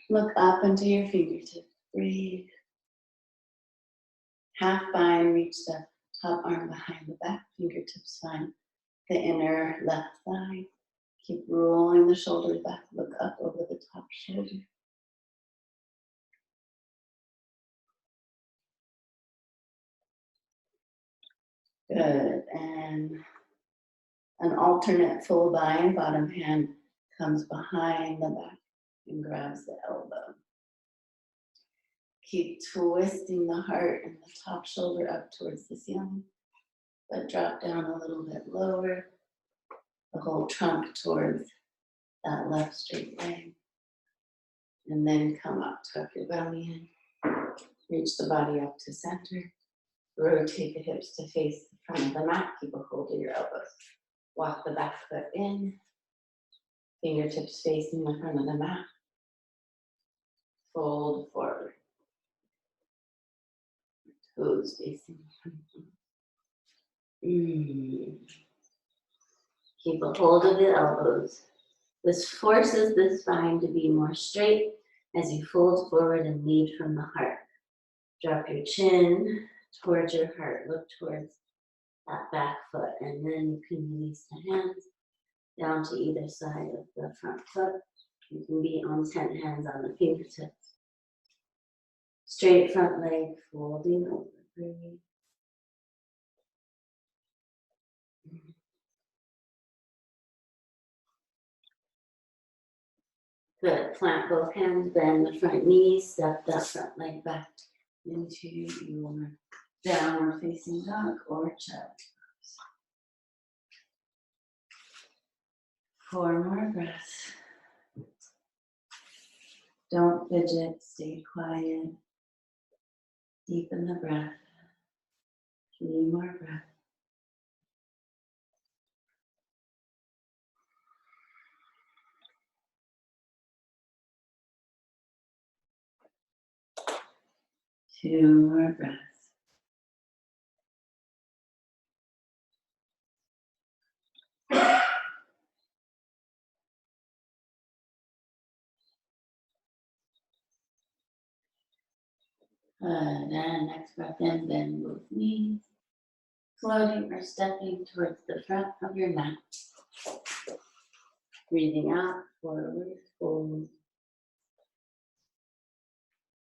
Look up into your fingertips. Breathe. Half bind, reach the top arm behind the back. Fingertips find the inner left thigh. Keep rolling the shoulders back. Look up over the top shoulder. Good. And an alternate full bind. Bottom hand comes behind the back and grabs the elbow. Keep twisting the heart and the top shoulder up towards the ceiling, but drop down a little bit lower. The whole trunk towards that left straight leg. And then come up, tuck your belly in. Reach the body up to center. Rotate the hips to face the front of the mat. Keep a hold of your elbows. Walk the back foot in. Fingertips facing the front of the mat. Fold forward. Toes facing the front of the mat. Keep a hold of the elbows. This forces the spine to be more straight as you fold forward and lead from the heart. Drop your chin towards your heart. Look towards that back foot, and then you can release the hands down to either side of the front foot. You can be on 10 hands on the fingertips. Straight front leg, folding over. Breathe. Good. Plant both hands, bend the front knees, step that front leg back into your downward facing dog or child pose. 4 more breaths. Don't fidget, stay quiet. Deepen the breath. 3 more breaths. Two more breaths. And next breath in, bend both knees. Floating or stepping towards the front of your mat. Breathing out, forward, fold.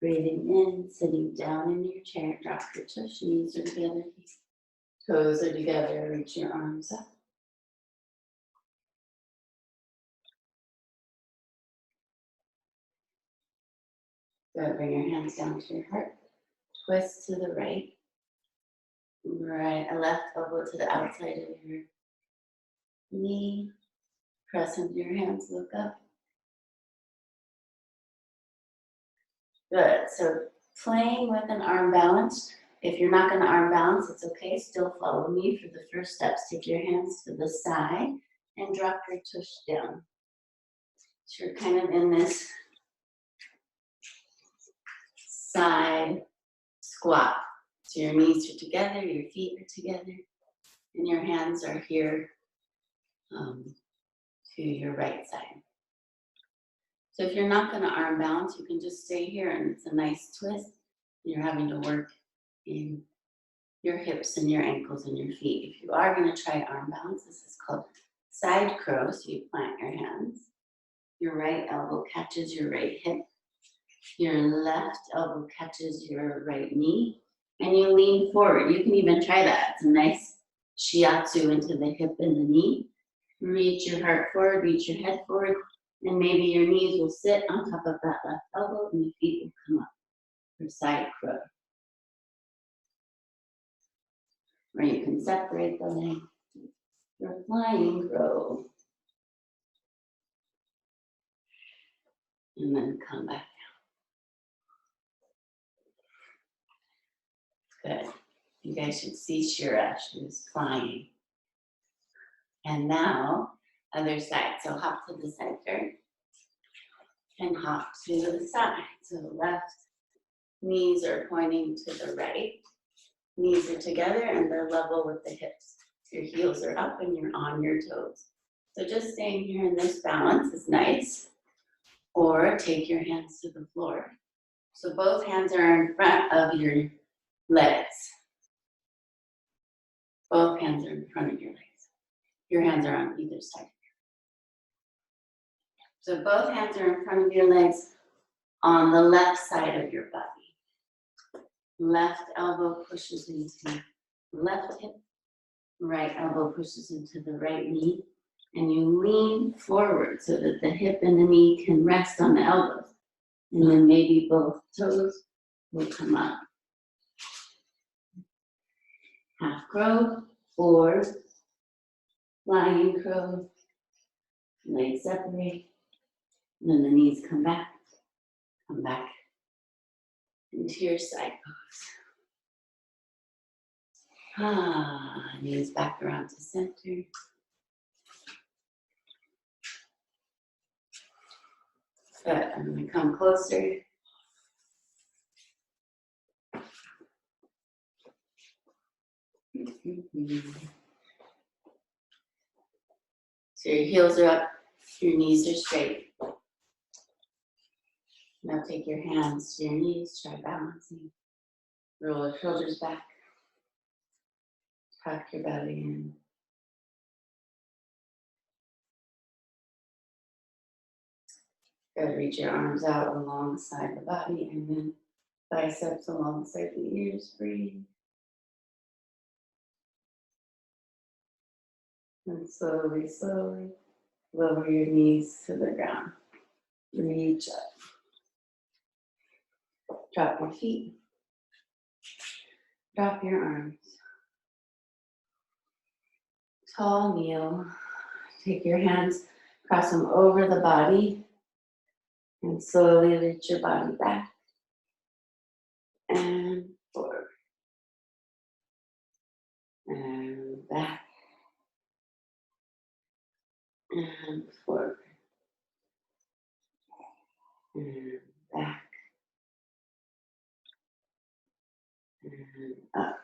Breathing in, sitting down in your chair, drop your tush, knees are together, toes are together, reach your arms up. Good, bring your hands down to your heart. Twist to the right. A left elbow to the outside of your knee. Press into your hands, look up. Good, so playing with an arm balance. If you're not gonna arm balance, it's okay. Still follow me for the first steps. Take your hands to the side and drop your tush down. So you're kind of in this side squat. So your knees are together, your feet are together, and your hands are here to your right side. So if you're not gonna arm balance, you can just stay here and it's a nice twist. You're having to work in your hips and your ankles and your feet. If you are gonna try arm balance, this is called side crow. So you plant your hands. Your right elbow catches your right hip. Your left elbow catches your right knee. And you lean forward. You can even try that. It's a nice shiatsu into the hip and the knee. Reach your heart forward, reach your head forward, and maybe your knees will sit on top of that left elbow and your feet will come up for side crow. Or you can separate the legs for flying crow. And then come back down. Good. You guys should see Shira. She's flying. And now, other side. So hop to the center and hop to the side. So left knees are pointing to the right. Knees are together and they're level with the hips. Your heels are up and you're on your toes. So just staying here in this balance is nice. Or take your hands to the floor. So both hands are in front of your legs. Both hands are in front of your legs. Your hands are on either side. So both hands are in front of your legs on the left side of your body. Left elbow pushes into left hip. Right elbow pushes into the right knee. And you lean forward so that the hip and the knee can rest on the elbows. And then maybe both toes will come up. Half crow or flying crow. Legs separate. And then the knees come back into your side pose. Knees back around to center. Good, I'm gonna come closer. So your heels are up, your knees are straight. Now take your hands to your knees, try balancing. Roll your shoulders back. Tuck your belly in. Good, reach your arms out alongside the body and then biceps alongside the ears, breathe. And slowly, slowly lower your knees to the ground. Reach up. Drop your feet. Drop your arms. Tall kneel. Take your hands, cross them over the body, and slowly lift your body back and forward. And back and forward. And back and up.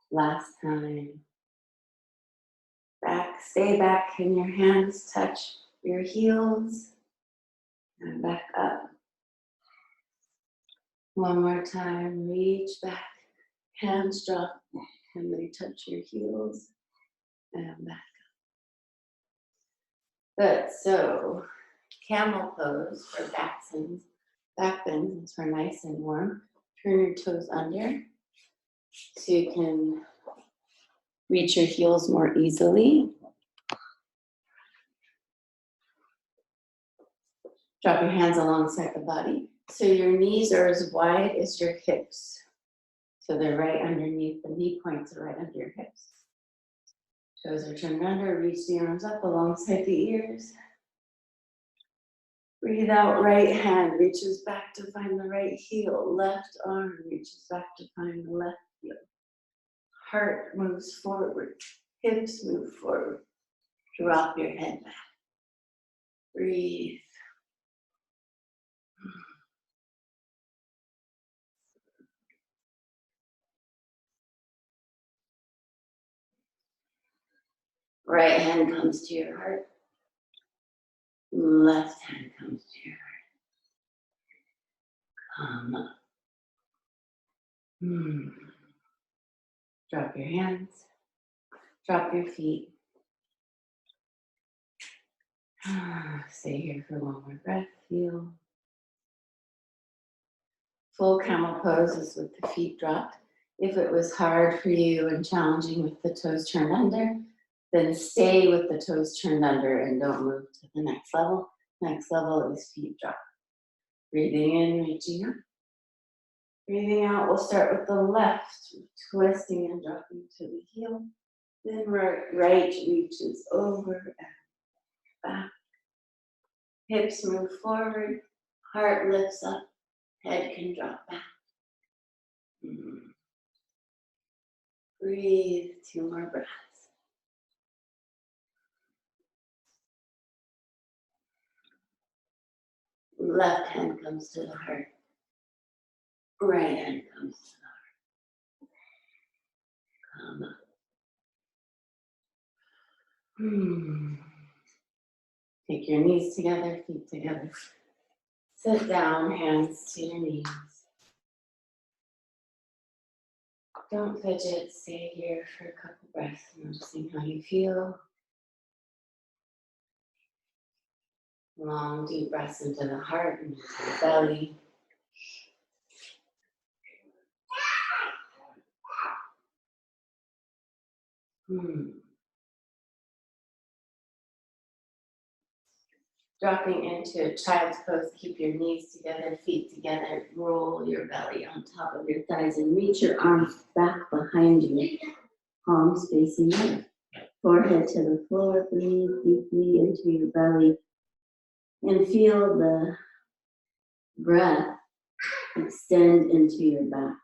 Last time. Back, stay back. Can your hands touch your heels? And back up. One more time. Reach back. Hands drop. And they touch your heels. And back up. Good. So, camel pose for back bends for nice and warm. Turn your toes under so you can reach your heels more easily. Drop your hands alongside the body. So your knees are as wide as your hips. So they're right underneath, the knee points are right under your hips. Toes are turned under, reach the arms up alongside the ears. Breathe out, right hand reaches back to find the right heel. Left arm reaches back to find the left heel. Heart moves forward, hips move forward. Drop your head back. Breathe. Right hand comes to your heart. Left hand comes to your heart. Come up. Drop your hands. Drop your feet. Stay here for one more breath. Feel. Full camel pose is with the feet dropped. If it was hard for you and challenging with the toes turned under, then stay with the toes turned under and don't move to the next level. Next level is feet drop. Breathing in, reaching up. Breathing out, we'll start with the left, twisting and dropping to the heel. Then right reaches over and back. Hips move forward, heart lifts up, head can drop back. Breathe, 2 more breaths. Left hand comes to the heart. Right hand comes to the heart. Come up. Take your knees together, feet together. Sit down, hands to your knees. Don't fidget, stay here for a couple breaths, noticing how you feel. Long, deep breaths into the heart and into the belly. Dropping into a child's pose, keep your knees together, feet together, roll your belly on top of your thighs and reach your arms back behind you, palms facing up, forehead to the floor, breathe deeply into your belly and feel the breath extend into your back.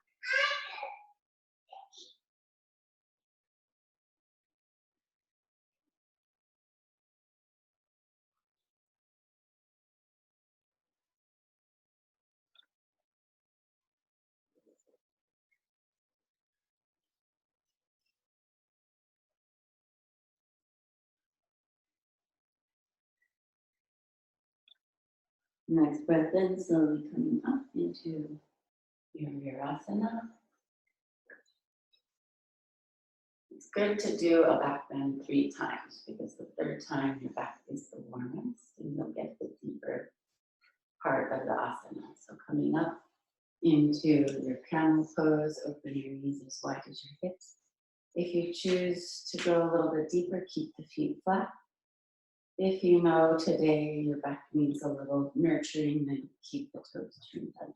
Next breath in, slowly coming up into your Virasana. It's good to do a back bend 3 times because the 3rd time your back is the warmest and you'll get the deeper part of the asana. So coming up into your camel pose, open your knees as wide as your hips. If you choose to go a little bit deeper, keep the feet flat. If you know today your back needs a little nurturing, then keep the toes turned under.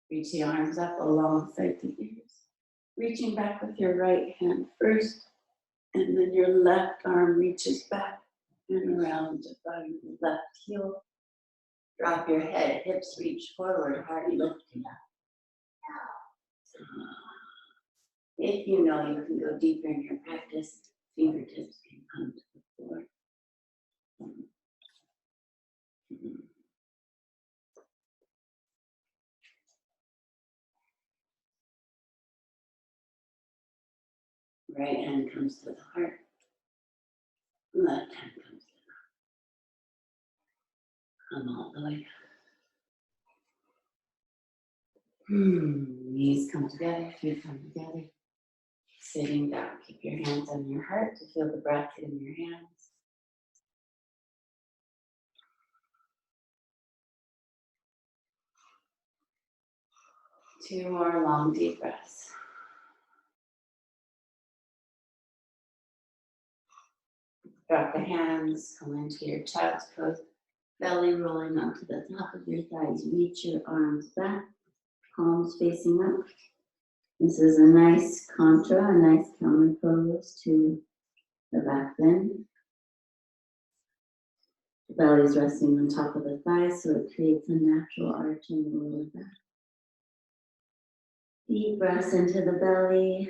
Reach the arms up alongside the ears. Reaching back with your right hand first, and then your left arm reaches back and around to find the left heel. Drop your head, hips reach forward, heart lifting up. If you know you can go deeper in your practice, fingertips can come to the floor. Right hand comes to the heart. Left hand comes to the heart. Come all the way down. Knees come together, feet come together. Sitting down, keep your hands on your heart to feel the breath in your hands. Two more long, deep breaths. Drop the hands, come into your child's pose. Belly rolling onto the top of your thighs. Reach your arms back, palms facing up. This is a nice contra, a nice counter pose to the back bend. The belly is resting on top of the thighs, so it creates a natural arch in the lower back. Deep breaths into the belly,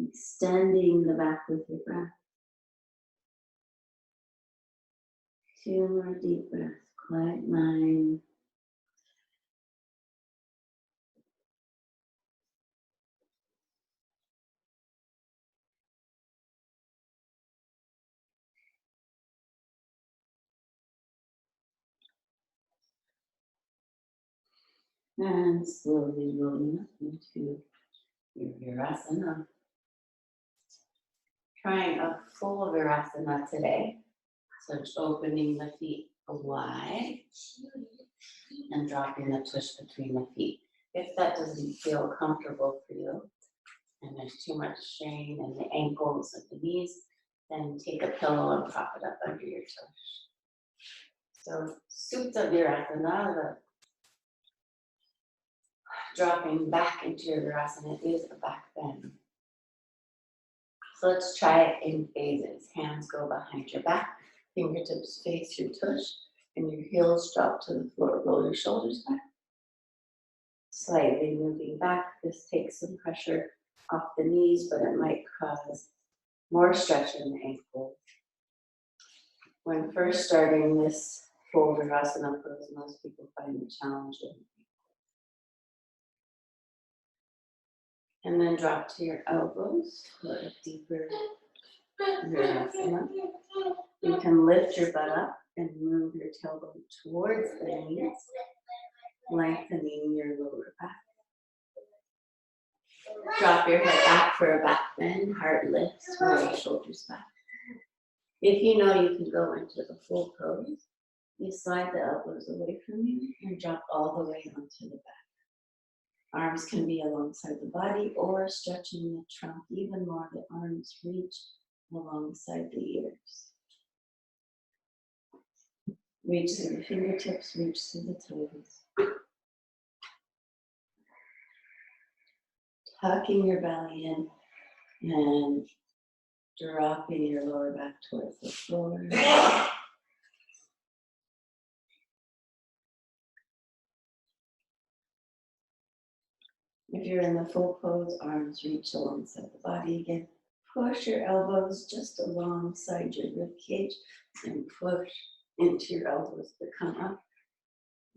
extending the back with your breath. 2 more deep breaths, quiet mind. And slowly rolling up into your Virasana. Trying a full Virasana today. So just opening the feet wide and dropping the tush between the feet. If that doesn't feel comfortable for you and there's too much strain in the ankles and the knees, then take a pillow and prop it up under your tush. So Supta Virasana, the dropping back into your Virasana, is a back bend. So let's try it in phases. Hands go behind your back. Fingertips face your tush and your heels drop to the floor. Roll your shoulders back. Slightly moving back. This takes some pressure off the knees, but it might cause more stretch in the ankle. When first starting this full Virasana pose, most people find it challenging. And then drop to your elbows for a deeper Virasana. You can lift your butt up and move your tailbone towards the knees, lengthening your lower back. Drop your head back for a back bend, heart lifts, roll your shoulders back. If you know you can go into the full pose, you slide the elbows away from you and drop all the way onto the back. Arms can be alongside the body or stretching the trunk even more. The arms reach alongside the ears. Reach through the fingertips, reach through the toes. Tucking your belly in and dropping your lower back towards the floor. If you're in the full pose, arms reach alongside the body again. Push your elbows just alongside your rib cage and push into your elbows to come up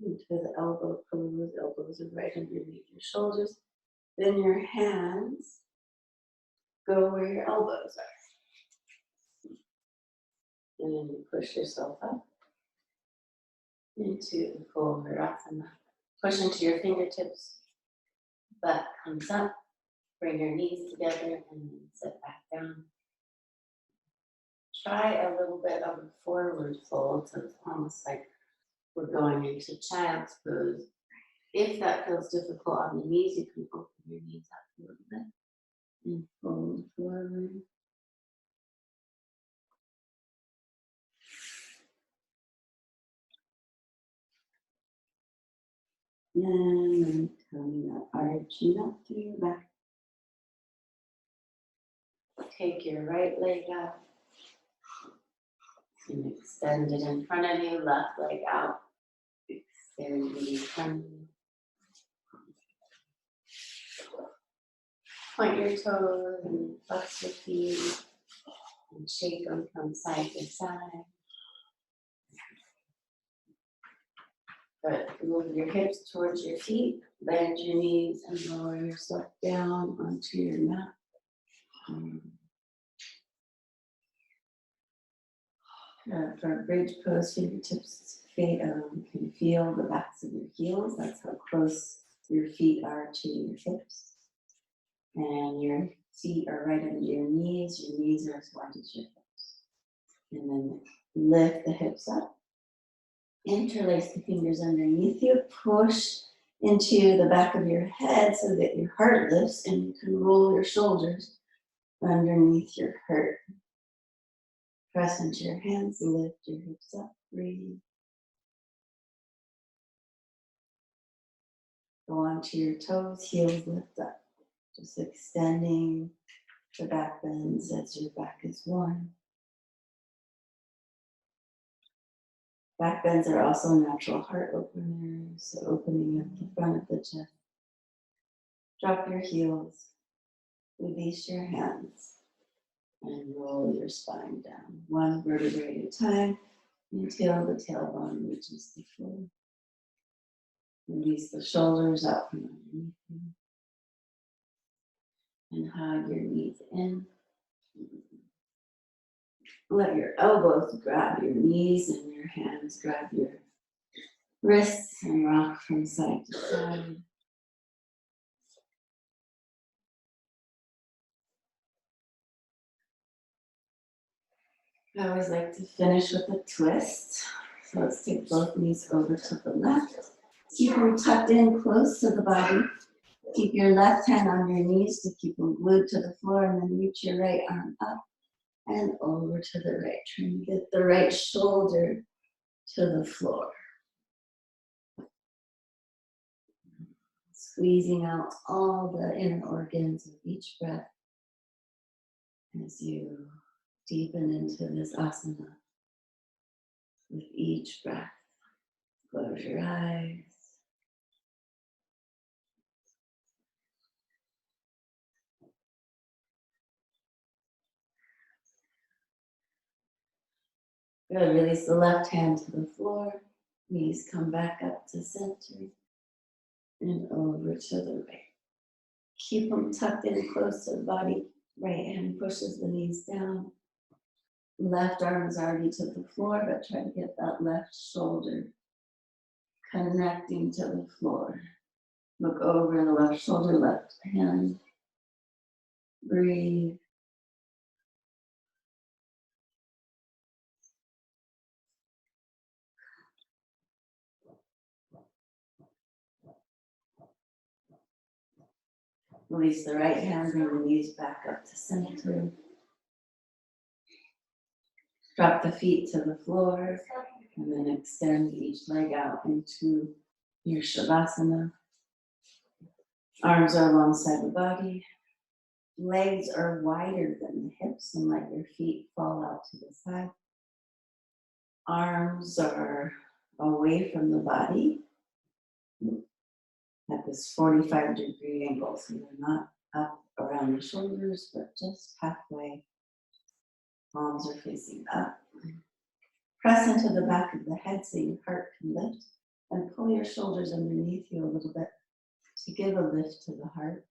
into the elbow pose. Elbows are right underneath your shoulders. Then your hands go where your elbows are. And then you push yourself up into the full Virasana. Push into your fingertips. Butt comes up. Bring your knees together and then sit back down. Try a little bit of a forward fold, so it's almost like we're going into child's pose. If that feels difficult on the knees, you can open your knees up a little bit and fold forward. And then coming up, arching up through your back. Take your right leg out and extend it in front of you, left leg out. Extend it in front of you. Point your toes and flex your feet and shake them from side to side. Good. Move your hips towards your feet, bend your knees and lower yourself down onto your mat. For a bridge pose, fingertips can feel the backs of your heels. That's how close your feet are to your hips. And your feet are right under your knees. Your knees are as wide as your hips. And then lift the hips up. Interlace the fingers underneath you. Push into the back of your head so that your heart lifts and you can roll your shoulders underneath your heart. Press into your hands, lift your hips up, breathe. Go onto your toes, heels lift up. Just extending the back bends as your back is warm. Back bends are also natural heart openers, so opening up the front of the chest. Drop your heels, release your hands, and roll your spine down. One vertebrae at a time until the tailbone reaches the floor. Release the shoulders out from underneath you. And hug your knees in. Let your elbows grab your knees and your hands grab your wrists and rock from side to side. I always like to finish with a twist. So let's take both knees over to the left. Keep them tucked in close to the body. Keep your left hand on your knees to keep them glued to the floor, and then reach your right arm up and over to the right. Try and get the right shoulder to the floor. Squeezing out all the inner organs with each breath as you deepen into this asana. With each breath, close your eyes. Good, release the left hand to the floor. Knees come back up to center and over to the right. Keep them tucked in close to the body. Right hand pushes the knees down. Left arm is already to the floor, but try to get that left shoulder connecting to the floor. Look over the left shoulder, left hand. Breathe. Release the right hand, bring the knees back up to center. Drop the feet to the floor, and then extend each leg out into your shavasana. Arms are alongside the body. Legs are wider than the hips, and let your feet fall out to the side. Arms are away from the body at this 45-degree angle, so you're not up around the shoulders, but just halfway. Palms are facing up. Press into the back of the head so your heart can lift, and pull your shoulders underneath you a little bit to give a lift to the heart.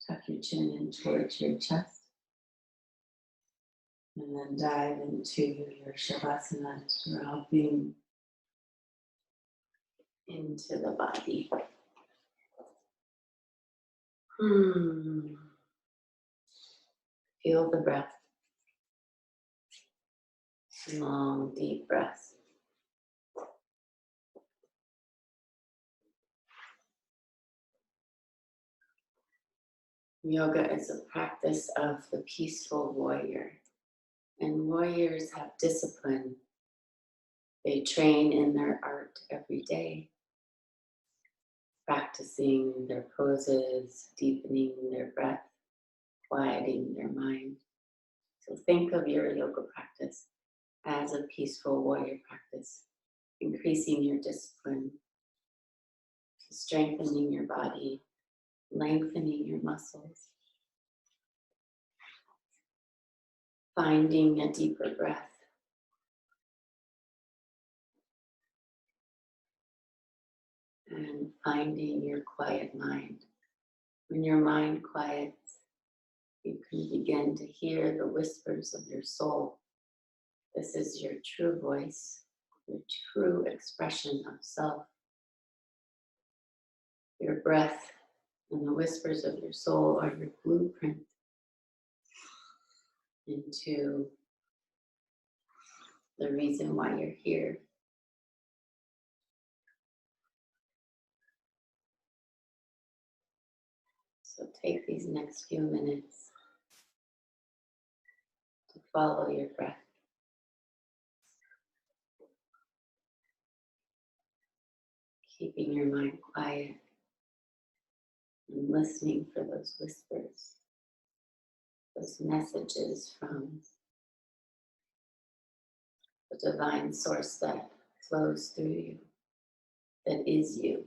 Tuck your chin in towards your chest. And then dive into your shavasana, dropping into the body. Feel the breath. Long, deep breaths. Yoga is a practice of the peaceful warrior. And warriors have discipline. They train in their art every day, practicing their poses, deepening their breath, quieting their mind. So think of your yoga practice as a peaceful warrior practice, increasing your discipline, strengthening your body, lengthening your muscles, finding a deeper breath. And finding your quiet mind. When your mind quiets, you can begin to hear the whispers of your soul. This is your true voice, your true expression of self. Your breath and the whispers of your soul are your blueprint into the reason why you're here. So take these next few minutes to follow your breath. Keeping your mind quiet and listening for those whispers, those messages from the divine source that flows through you, that is you.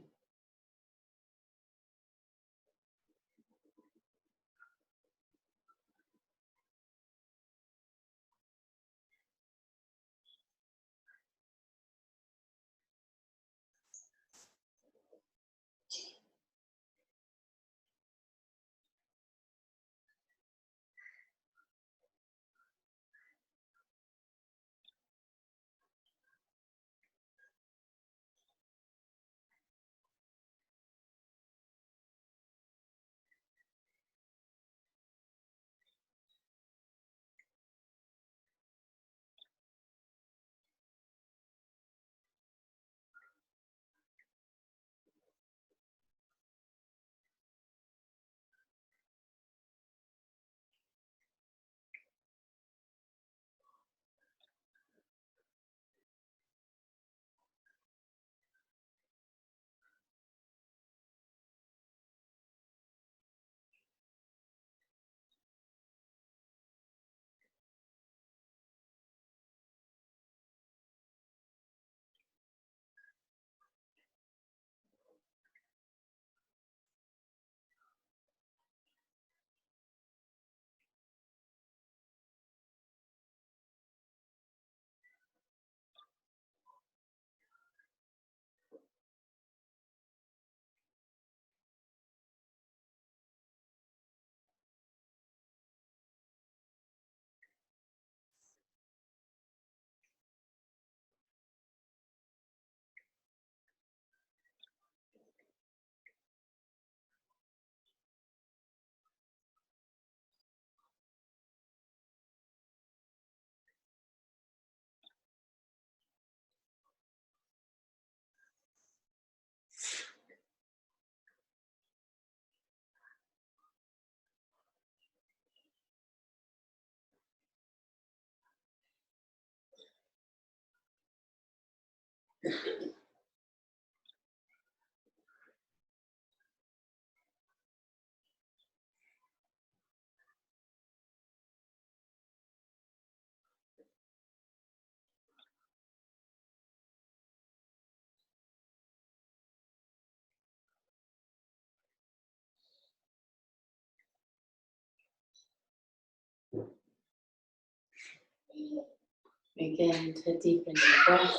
Begin to deepen your breath.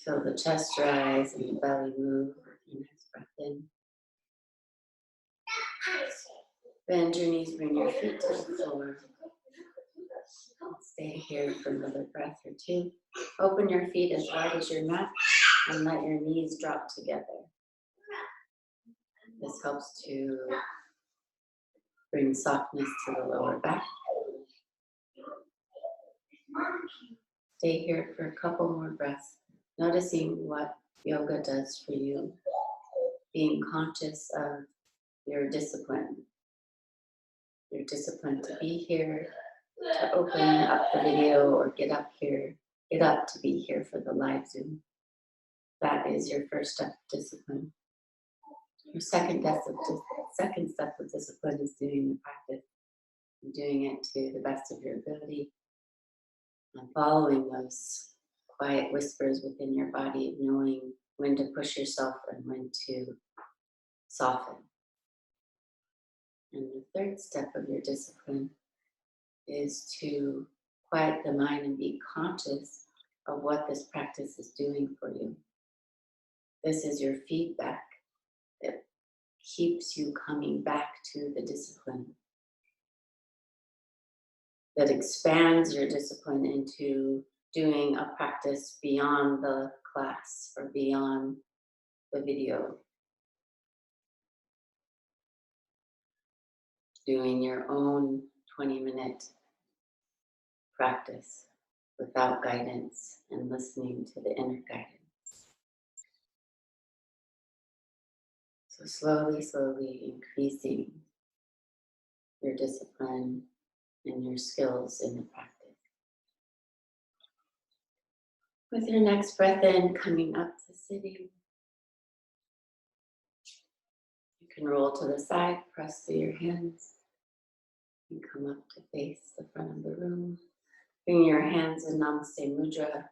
Feel the chest rise and the belly move with your next breath in. Bend your knees, bring your feet to the floor. Stay here for another breath or two. Open your feet as wide as your mat and let your knees drop together. This helps to bring softness to the lower back. Stay here for a couple more breaths, noticing what yoga does for you, being conscious of your discipline to be here, to open up the video or get up to be here for the live Zoom. That is your first step of discipline. Your second step of discipline is doing the practice, and doing it to the best of your ability, and following those quiet whispers within your body, knowing when to push yourself and when to soften. And the third step of your discipline is to quiet the mind and be conscious of what this practice is doing for you. This is your feedback that keeps you coming back to the discipline, that expands your discipline into doing a practice beyond the class or beyond the video. Doing your own 20-minute practice without guidance and listening to the inner guidance. So slowly increasing your discipline and your skills in the practice. With your next breath in, coming up to sitting. You can roll to the side, press through your hands, and come up to face the front of the room. Bring your hands in Namaste Mudra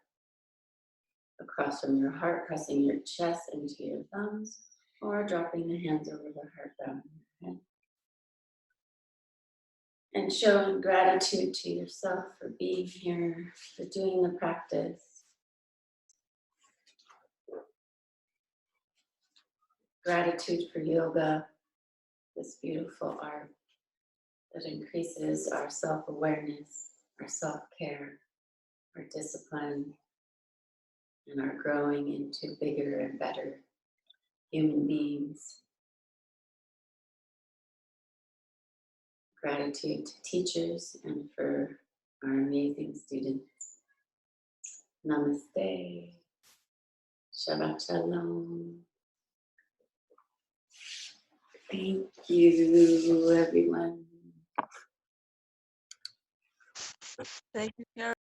across from your heart, pressing your chest into your thumbs, or dropping the hands over the heart down your head. And showing gratitude to yourself for being here, for doing the practice. Gratitude for yoga, this beautiful art that increases our self-awareness, our self-care, our discipline, and our growing into bigger and better human beings. Gratitude to teachers and for our amazing students. Namaste. Shabbat Shalom. Thank you, everyone. Thank you, Karen.